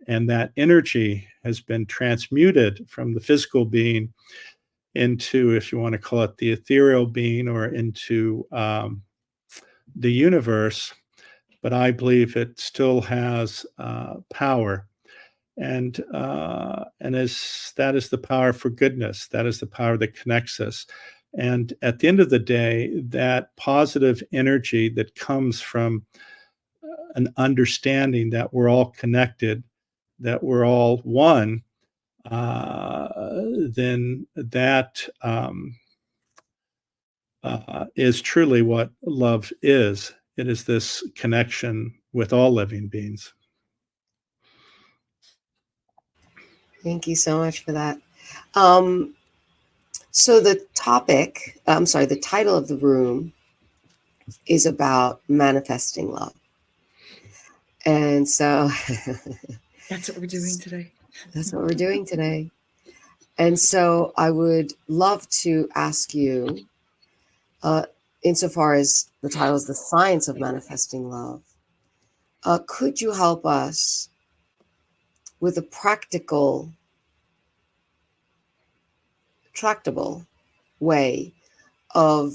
and that energy has been transmuted from the physical being into, if you want to call it, the ethereal being, or into the universe. But I believe it still has power, and as that is the power for goodness. That is the power that connects us. And at the end of the day, that positive energy that comes from an understanding that we're all connected, that we're all one, then that is truly what love is. It is this connection with all living beings. Thank you so much for that. Um, so the the title of the room is about manifesting love. And so That's what we're doing today. that's what we're doing today. And so I would love to ask you, uh, insofar as the title is The Science of Manifesting Love, could you help us with a practical, tractable way of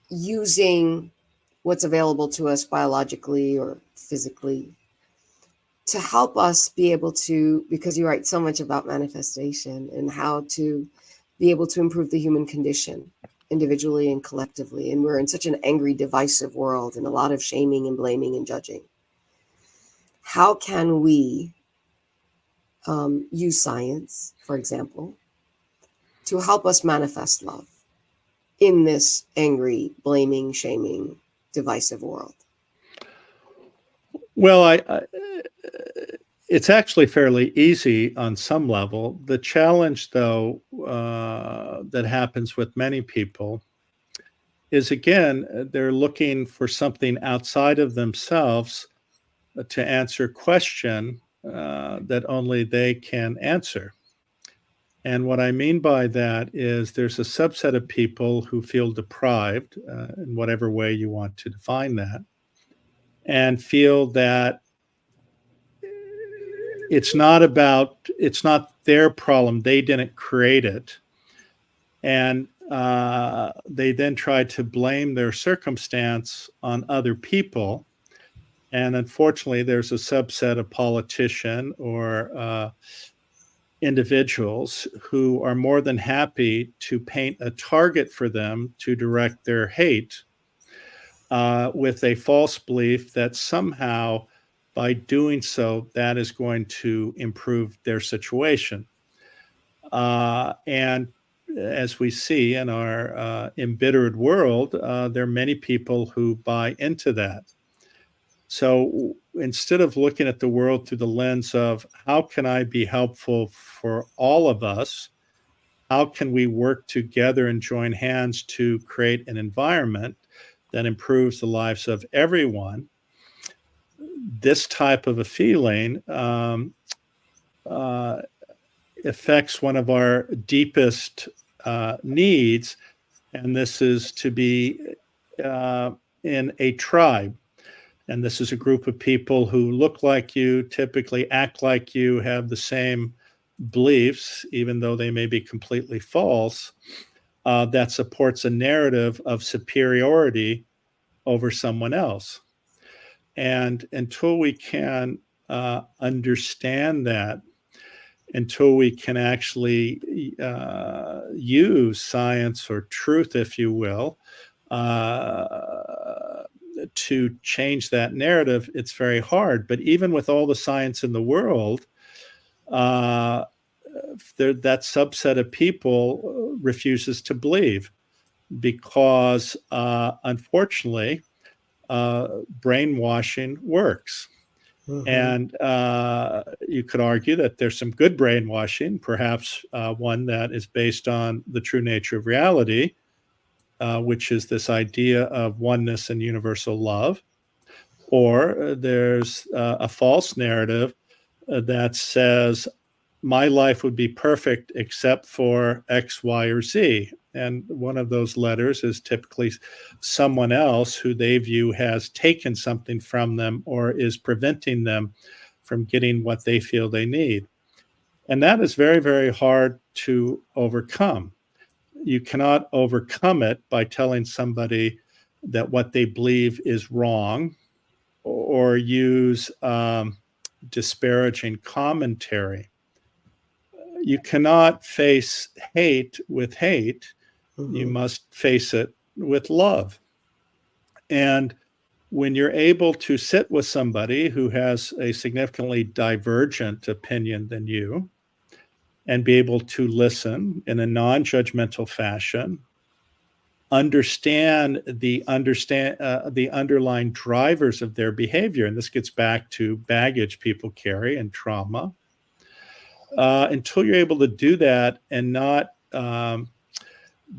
using what's available to us biologically or physically to help us be able to, because you write so much about manifestation and how to be able to improve the human condition individually and collectively. And we're in such an angry, divisive world and a lot of shaming and blaming and judging. How can we use science, for example, to help us manifest love in this angry, blaming, shaming, divisive world? Well, it's actually fairly easy on some level. The challenge, though, that happens with many people is, again, they're looking for something outside of themselves to answer a question that only they can answer. And what I mean by that is there's a subset of people who feel deprived, in whatever way you want to define that, and feel that it's not their problem. They didn't create it. And they then try to blame their circumstance on other people. And unfortunately, there's a subset of politician or individuals who are more than happy to paint a target for them to direct their hate, with a false belief that somehow by doing so, that is going to improve their situation. And as we see in our embittered world, there are many people who buy into that. So instead of looking at the world through the lens of how can I be helpful for all of us, how can we work together and join hands to create an environment that improves the lives of everyone, this type of a feeling affects one of our deepest needs, and this is to be in a tribe. And this is a group of people who look like you, typically act like you, have the same beliefs, even though they may be completely false, that supports a narrative of superiority over someone else. And until we can understand that, until we can actually use science or truth, if you will, to change that narrative, it's very hard. But even with all the science in the world, uh, that subset of people refuses to believe because, unfortunately, brainwashing works. And you could argue that there's some good brainwashing, perhaps one that is based on the true nature of reality, which is this idea of oneness and universal love. Or there's a false narrative that says, my life would be perfect except for X, Y, or Z. And one of those letters is typically someone else who they view has taken something from them or is preventing them from getting what they feel they need. And that is very, very hard to overcome. You cannot overcome it by telling somebody that what they believe is wrong, or use disparaging commentary. You cannot face hate with hate. You must face it with love. And when you're able to sit with somebody who has a significantly divergent opinion than you and be able to listen in a non-judgmental fashion, understand the underlying drivers of their behavior, and this gets back to baggage people carry and trauma. Until you're able to do that and not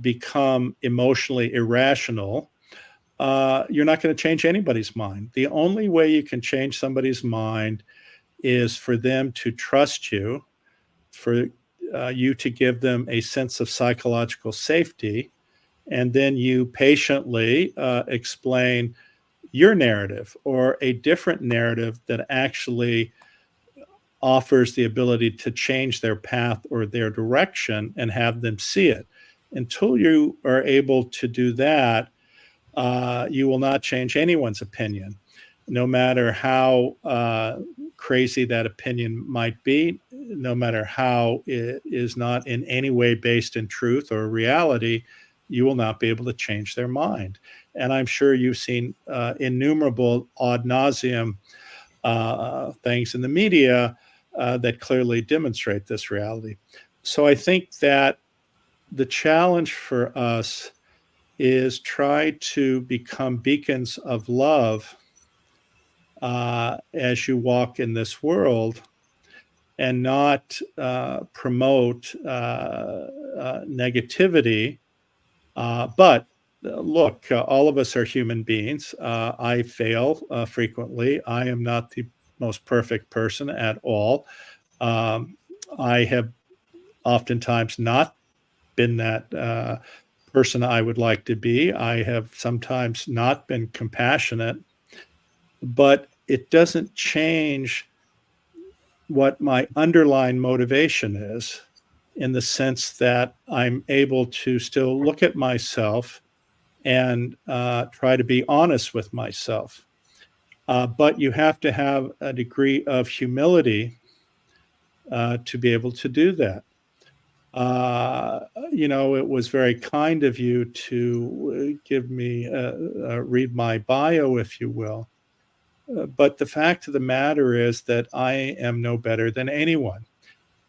become emotionally irrational, you're not going to change anybody's mind. The only way you can change somebody's mind is for them to trust you, for you to give them a sense of psychological safety, and then you patiently explain your narrative or a different narrative that actually offers the ability to change their path or their direction and have them see it. Until you are able to do that, you will not change anyone's opinion, no matter how crazy that opinion might be, no matter how it is not in any way based in truth or reality. You will not be able to change their mind. And I'm sure you've seen innumerable ad nauseum things in the media that clearly demonstrate this reality. So I think that the challenge for us is try to become beacons of love as you walk in this world, and not promote negativity. But look, all of us are human beings. I fail frequently. I am not the most perfect person at all. I have oftentimes not been that person I would like to be. I have sometimes not been compassionate, but it doesn't change what my underlying motivation is, in the sense that I'm able to still look at myself and try to be honest with myself. But you have to have a degree of humility to be able to do that. It was very kind of you to give me read my bio, if you will. But the fact of the matter is that I am no better than anyone.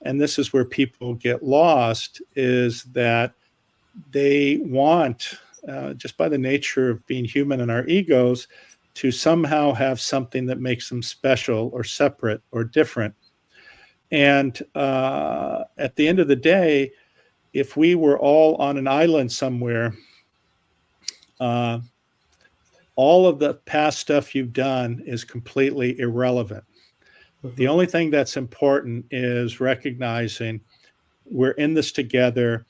And this is where people get lost, is that they want, just by the nature of being human and our egos, to somehow have something that makes them special or separate or different. And at the end of the day, if we were all on an island somewhere, all of the past stuff you've done is completely irrelevant. The only thing that's important is recognizing we're in this together,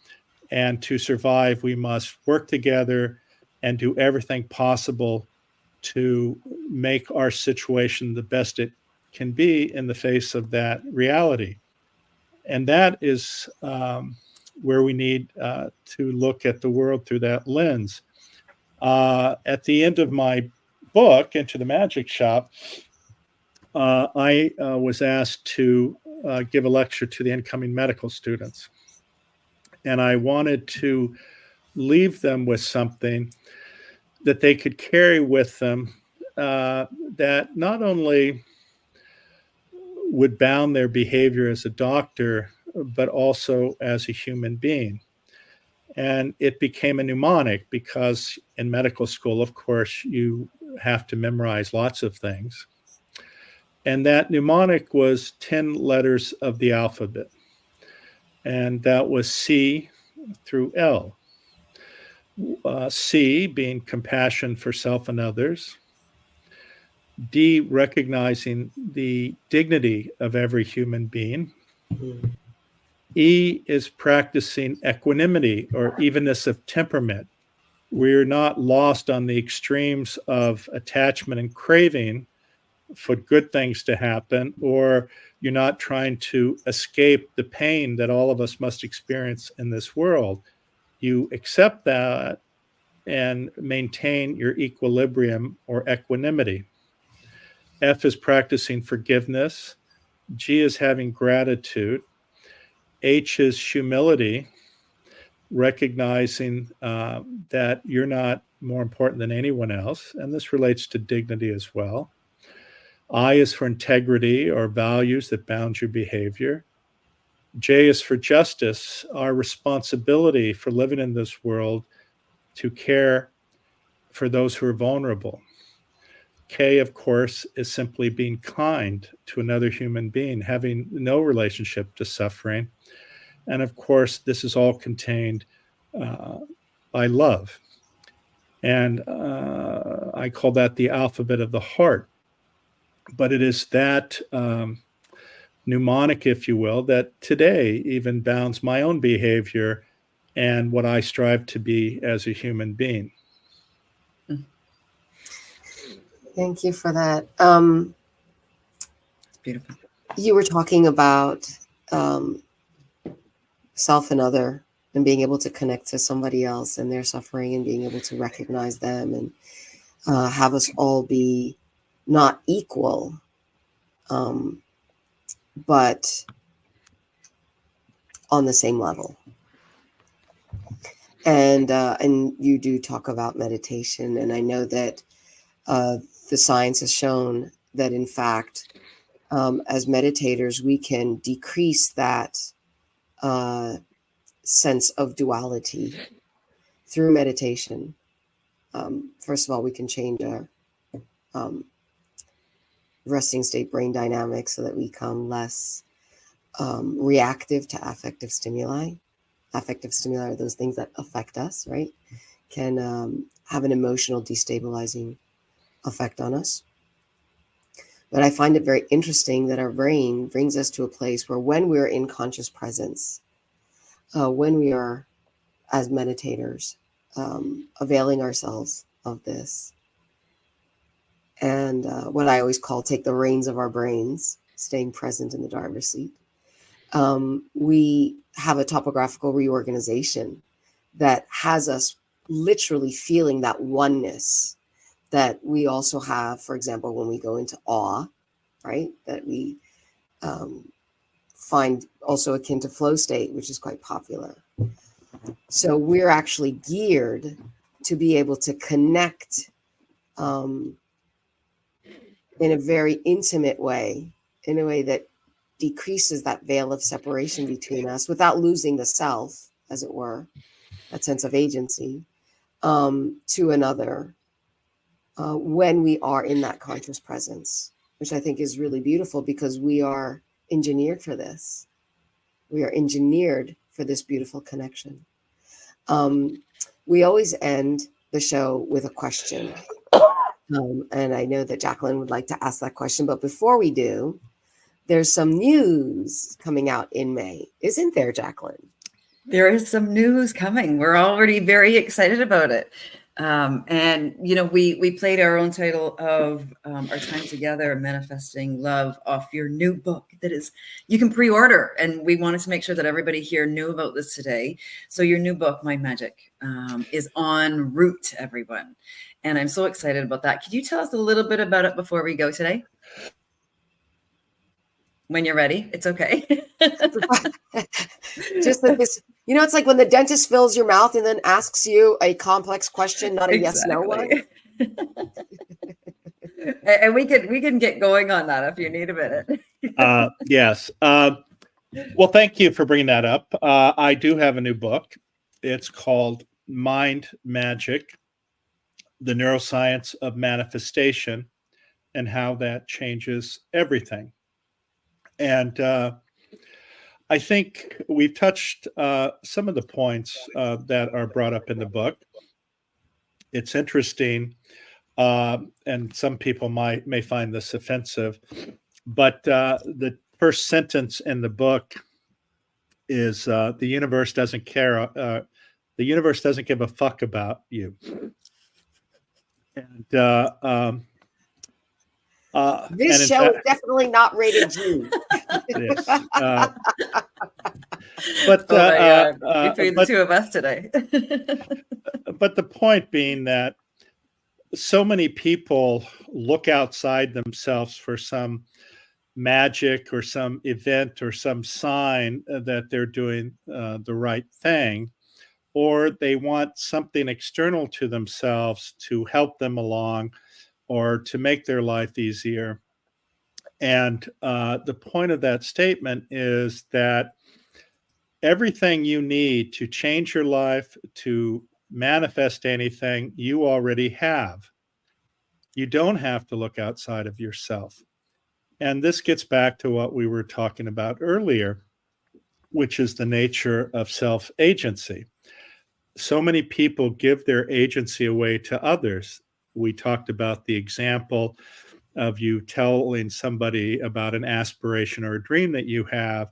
and to survive, we must work together and do everything possible to make our situation the best it can be in the face of that reality. And that is where we need to look at the world through that lens. At the end of my book, Into the Magic Shop, I was asked to give a lecture to the incoming medical students. And I wanted to leave them with something that they could carry with them that not only would bound their behavior as a doctor, but also as a human being. And it became a mnemonic because in medical school, of course, you have to memorize lots of things. And that mnemonic was 10 letters of the alphabet. And that was C through L. C being compassion for self and others. D, recognizing the dignity of every human being. E is practicing equanimity or evenness of temperament. We're not lost on the extremes of attachment and craving for good things to happen, or you're not trying to escape the pain that all of us must experience in this world. You accept that and maintain your equilibrium or equanimity. F is practicing forgiveness. G is having gratitude. H is humility, recognizing that you're not more important than anyone else. And this relates to dignity as well. I is for integrity or values that bound your behavior. J is for justice, our responsibility for living in this world to care for those who are vulnerable. K, of course, is simply being kind to another human being, having no relationship to suffering. And of course, this is all contained by love. And I call that the alphabet of the heart. But it is that mnemonic, if you will, that today even bounds my own behavior and what I strive to be as a human being. Thank you for that. It's beautiful. You were talking about self and other, and being able to connect to somebody else and their suffering, and being able to recognize them, and have us all be not equal, but on the same level. And you do talk about meditation, and I know that the science has shown that, in fact, as meditators, we can decrease that sense of duality through meditation. First of all, we can change our resting state brain dynamics so that we become less reactive to affective stimuli. Affective stimuli are those things that affect us, right? Can have an emotional destabilizing effect on us. But I find it very interesting that our brain brings us to a place where, when we're in conscious presence, when we are, as meditators, availing ourselves of this, and what I always call take the reins of our brains, staying present in the driver's seat, we have a topographical reorganization that has us literally feeling that oneness that we also have, for example, when we go into awe, right? That we find also akin to flow state, which is quite popular. So we're actually geared to be able to connect in a very intimate way, in a way that decreases that veil of separation between us without losing the self, as it were, that sense of agency, to another when we are in that conscious presence, which I think is really beautiful, because we are engineered for this. We are engineered for this beautiful connection. We always end the show with a question. And I know that Jacqueline would like to ask that question, but before we do, there's some news coming out in May. Isn't there, Jacqueline? There is some news coming. We're already very excited about it. And, you know, we played our own title of our time together, Manifesting Love, off your new book that is, you can pre-order. And we wanted to make sure that everybody here knew about this today. So your new book, Mind Magic, is en route, everyone. And I'm so excited about that. Could you tell us a little bit about it before we go today? When you're ready, it's okay. Just that this, it's like when the dentist fills your mouth and then asks you a complex question, not a yes/no one. And we can get going on that if you need a minute. Yes. Well, thank you for bringing that up. I do have a new book. It's called Mind Magic, The Neuroscience of Manifestation and How That Changes Everything. And I think we've touched some of the points that are brought up in the book. It's interesting, and some people may find this offensive, but the first sentence in the book is the universe doesn't care. The universe doesn't give a fuck about you. And this show is definitely not rated G. Yes. Between the two of us today. But the point being that so many people look outside themselves for some magic or some event or some sign that they're doing the right thing, or they want something external to themselves to help them along or to make their life easier. And the point of that statement is that everything you need to change your life, to manifest anything, you already have. You don't have to look outside of yourself. And this gets back to what we were talking about earlier, which is the nature of self-agency. So many people give their agency away to others. We talked about the example of you telling somebody about an aspiration or a dream that you have,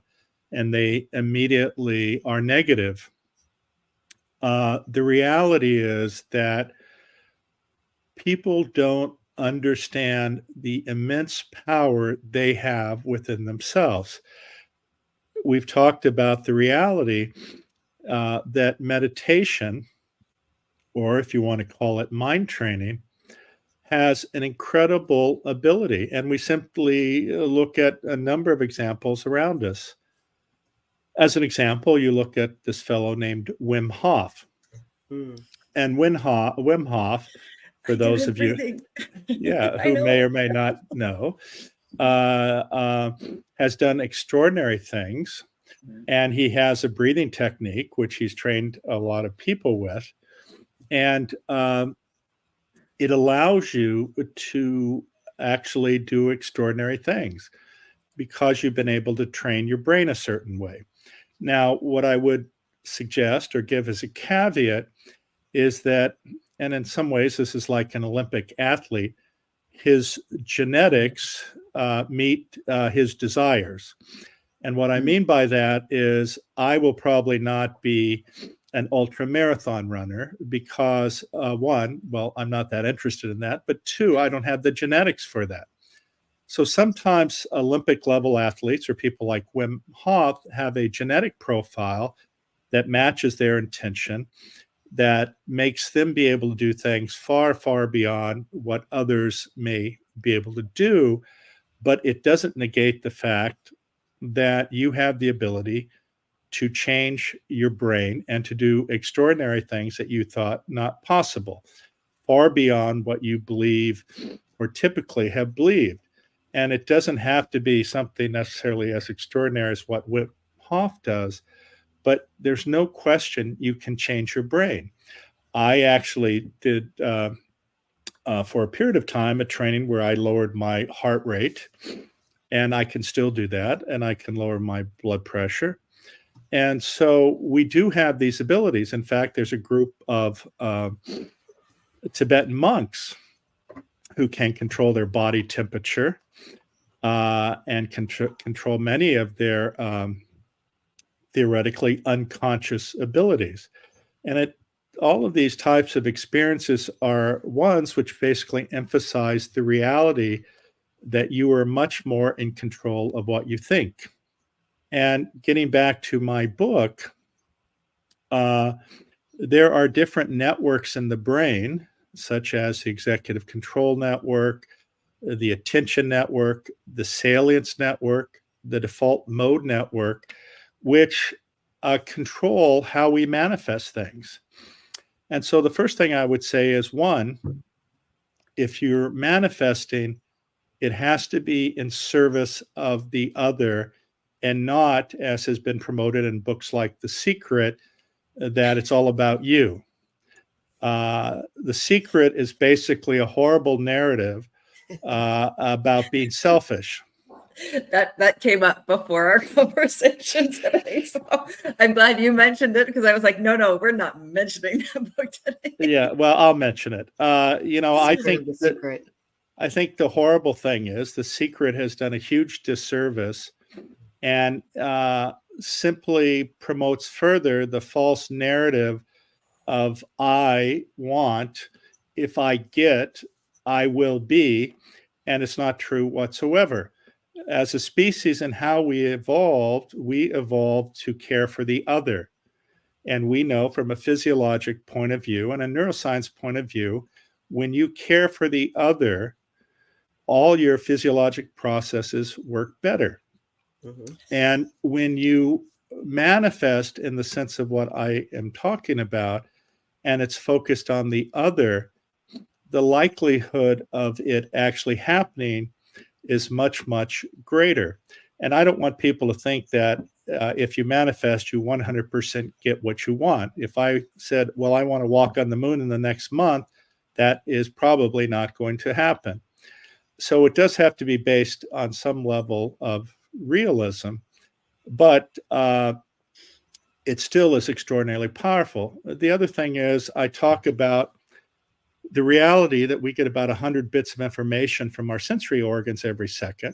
and they immediately are negative. The reality is that people don't understand the immense power they have within themselves. We've talked about the reality that meditation, or if you want to call it mind training, has an incredible ability. And we simply look at a number of examples around us. As an example, you look at this fellow named Wim Hof. And Wim Hof, for those of you who may or may not know, has done extraordinary things. And he has a breathing technique, which he's trained a lot of people with. And it allows you to actually do extraordinary things because you've been able to train your brain a certain way. Now, what I would suggest or give as a caveat is that, and in some ways, this is like an Olympic athlete, his genetics meet his desires. And what I mean by that is I will probably not be an ultra marathon runner because one, well, I'm not that interested in that, but two, I don't have the genetics for that. So sometimes Olympic level athletes or people like Wim Hof have a genetic profile that matches their intention, that makes them be able to do things far, far beyond what others may be able to do. But it doesn't negate the fact that you have the ability to change your brain and to do extraordinary things that you thought not possible, far beyond what you believe or typically have believed. And it doesn't have to be something necessarily as extraordinary as what Wim Hof does, but there's no question you can change your brain. I actually did, for a period of time, a training where I lowered my heart rate, and I can still do that, and I can lower my blood pressure. And so we do have these abilities. In fact, there's a group of Tibetan monks who can control their body temperature and control many of their theoretically unconscious abilities. And all of these types of experiences are ones which basically emphasize the reality that you are much more in control of what you think. And getting back to my book, there are different networks in the brain, such as the executive control network, the attention network, the salience network, the default mode network, which control how we manifest things. And so the first thing I would say is, one, if you're manifesting, it has to be in service of the other and not, as has been promoted in books like The Secret, that it's all about you. The Secret is basically a horrible narrative about being selfish. That came up before our conversation today, so I'm glad you mentioned it, because I was like, no, we're not mentioning that book today. Yeah, well, I'll mention it. I think The Secret. I think the horrible thing is The Secret has done a huge disservice and simply promotes further the false narrative of I want, if I get, I will be, and it's not true whatsoever. As a species and how we evolved to care for the other. And we know from a physiologic point of view and a neuroscience point of view, when you care for the other, all your physiologic processes work better. Mm-hmm. And when you manifest in the sense of what I am talking about, and it's focused on the other, the likelihood of it actually happening is much, much greater. And I don't want people to think that if you manifest, you 100% get what you want. If I said, well, I want to walk on the moon in the next month, that is probably not going to happen. So it does have to be based on some level of realism, but it still is extraordinarily powerful. The other thing is, I talk about the reality that we get about 100 bits of information from our sensory organs every second.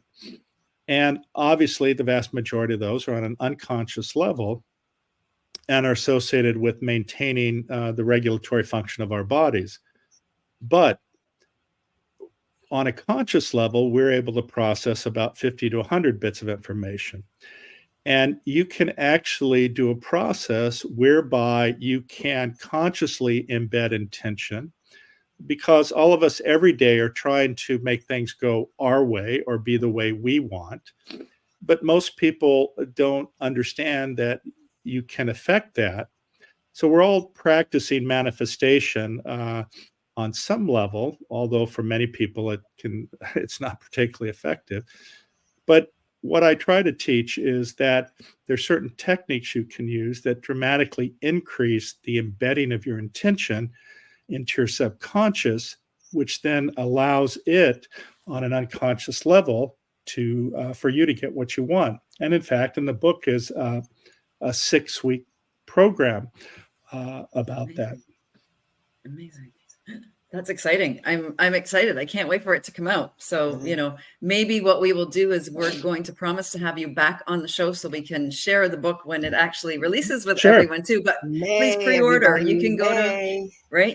And obviously, the vast majority of those are on an unconscious level and are associated with maintaining the regulatory function of our bodies. But on a conscious level, we're able to process about 50 to 100 bits of information. And you can actually do a process whereby you can consciously embed intention, because all of us every day are trying to make things go our way or be the way we want. But most people don't understand that you can affect that. So we're all practicing manifestation on some level, although for many people it's not particularly effective. But what I try to teach is that there's certain techniques you can use that dramatically increase the embedding of your intention into your subconscious, which then allows it on an unconscious level to for you to get what you want. And in fact, in the book is a 6-week program about Amazing. that. Amazing. That's exciting. I'm excited. I can't wait for it to come out. So, maybe what we will do is we're going to promise to have you back on the show so we can share the book when it actually releases with everyone too. But please pre-order. You can go to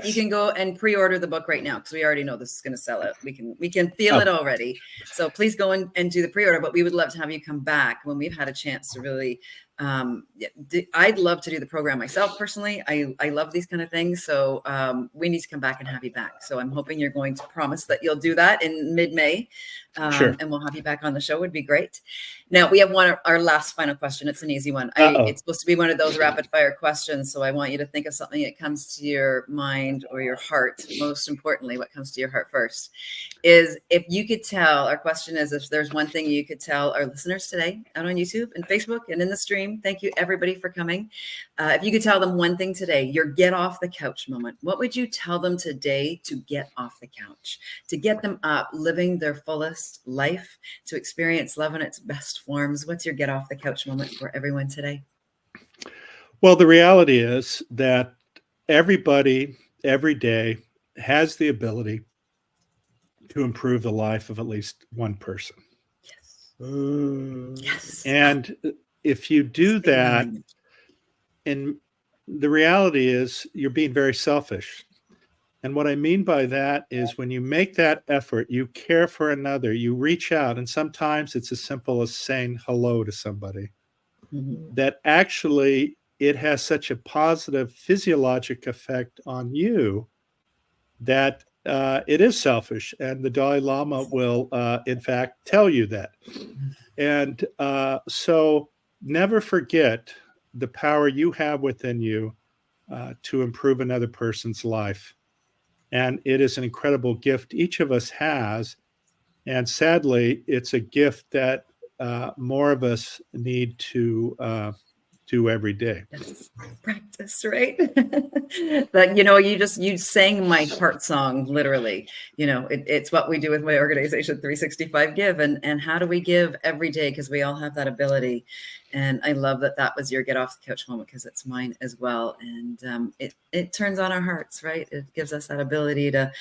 you can go and pre-order the book right now, because we already know this is going to sell out. We can feel it already. So please go and do the pre-order. But we would love to have you come back when we've had a chance to really. I'd love to do the program myself personally. I love these kind of things. So we need to come back and have you back. So I'm hoping you're going to promise that you'll do that in mid-May. Sure. And we'll have you back on the show. Would be great. Now we have our last final question. It's an easy one. It's supposed to be one of those rapid fire questions. So I want you to think of something that comes to your mind or your heart. Most importantly, what comes to your heart first is, if you could tell, our question is, if there's one thing you could tell our listeners today out on YouTube and Facebook and in the stream, thank you everybody for coming. If you could tell them one thing today, your get off the couch moment, what would you tell them today to get off the couch, to get them up, living their fullest life, to experience love in its best forms? What's your get off the couch moment for everyone today? Well, the reality is that everybody, every day, has the ability to improve the life of at least one person. Yes. Yes. And if you do that, and the reality is you're being very selfish. And what I mean by that is, when you make that effort, you care for another, you reach out, and sometimes it's as simple as saying hello to somebody, that actually it has such a positive physiologic effect on you that it is selfish. And the Dalai Lama will, in fact, tell you that. And so never forget the power you have within you to improve another person's life. And it is an incredible gift each of us has. And sadly, it's a gift that more of us need to do every day. Yes. Practice, right? That, you sang my heart song, literally. It's what we do with my organization, 365 Give. And how do we give every day? Because we all have that ability. And I love that was your get off the couch moment, because it's mine as well. And it turns on our hearts, right? It gives us that ability to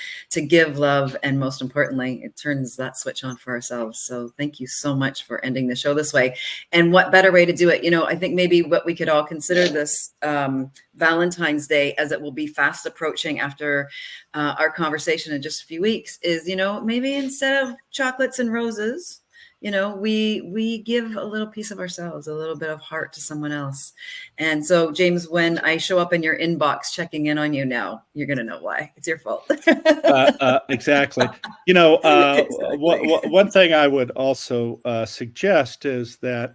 give love. And most importantly, it turns that switch on for ourselves. So thank you so much for ending the show this way. And what better way to do it? I think maybe what we could all consider this Valentine's Day, as it will be fast approaching after our conversation in just a few weeks, is, maybe instead of chocolates and roses, we give a little piece of ourselves, a little bit of heart to someone else. And so, James, when I show up in your inbox checking in on you now, you're going to know why. It's your fault. Exactly. Exactly. One thing I would also suggest is that,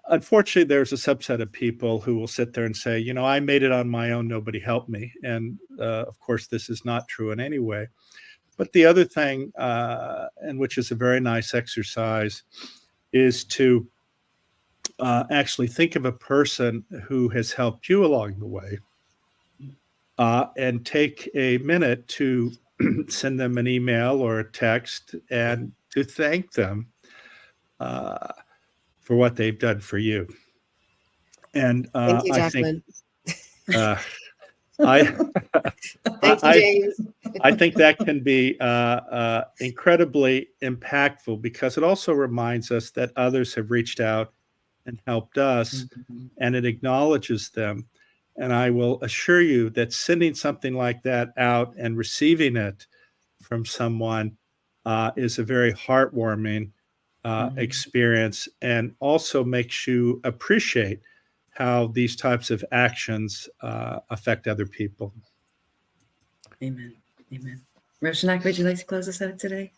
unfortunately, there's a subset of people who will sit there and say, I made it on my own. Nobody helped me. And of course, this is not true in any way. But the other thing, and which is a very nice exercise, is to actually think of a person who has helped you along the way, and take a minute to send them an email or a text and to thank them for what they've done for you. And Thank you, Jacqueline. Thank you, James. I think that can be incredibly impactful, because it also reminds us that others have reached out and helped us, and it acknowledges them. And I will assure you that sending something like that out and receiving it from someone is a very heartwarming experience, and also makes you appreciate how these types of actions affect other people. Amen. Amen. Roshanak, would you like to close us out today?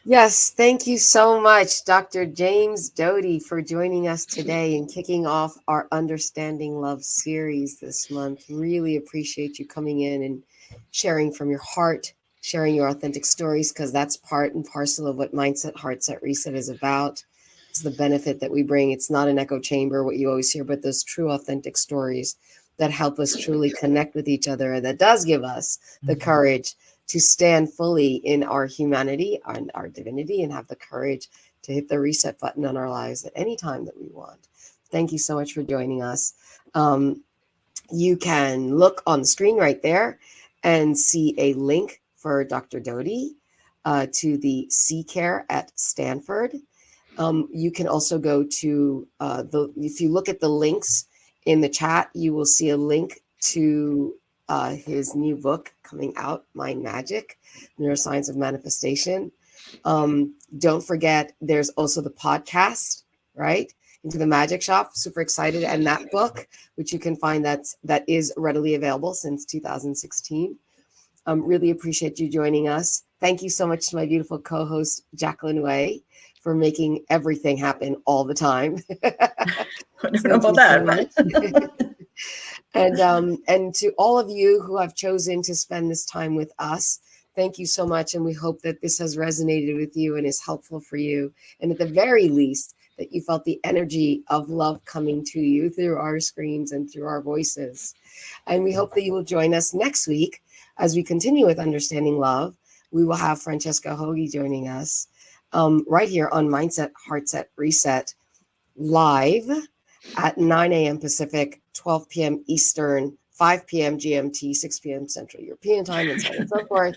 Yes, thank you so much, Dr. James Doty, for joining us today and kicking off our Understanding Love series this month. Really appreciate you coming in and sharing from your heart, sharing your authentic stories, because that's part and parcel of what Mindset Heartset Reset is about. It's the benefit that we bring. It's not an echo chamber, what you always hear, but those true authentic stories that help us truly connect with each other, and that does give us the courage to stand fully in our humanity and our divinity, and have the courage to hit the reset button on our lives at any time that we want. Thank you so much for joining us. You can look on the screen right there and see a link for Dr. Doty to the Sea Care at Stanford. You can also go to if you look at the links in the chat, you will see a link to his new book coming out, Mind Magic, Neuroscience of Manifestation. Don't forget, there's also the podcast, right? Into the Magic Shop. Super excited. And that book, which you can find that is readily available since 2016. Really appreciate you joining us. Thank you so much to my beautiful co-host, Jacqueline Way, for making everything happen all the time. I don't know about that. And to all of you who have chosen to spend this time with us, thank you so much. And we hope that this has resonated with you and is helpful for you. And at the very least, that you felt the energy of love coming to you through our screens and through our voices. And we hope that you will join us next week as we continue with Understanding Love. We will have Francesca Hoagie joining us right here on Mindset Heartset Reset, live at 9 a.m. Pacific, 12 p.m. Eastern, 5 p.m. GMT, 6 p.m. Central European Time, and so on and so forth.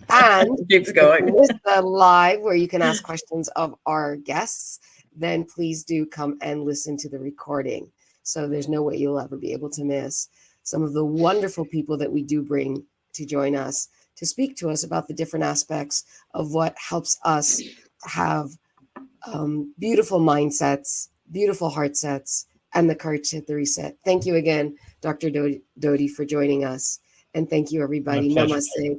And keeps going. With the live where you can ask questions of our guests, then please do come and listen to the recording. So there's no way you'll ever be able to miss some of the wonderful people that we do bring to join us, to speak to us about the different aspects of what helps us have beautiful mindsets, beautiful heart sets, and the courage to hit the reset. Thank you again, Dr. Doty, for joining us. And thank you, everybody. Namaste.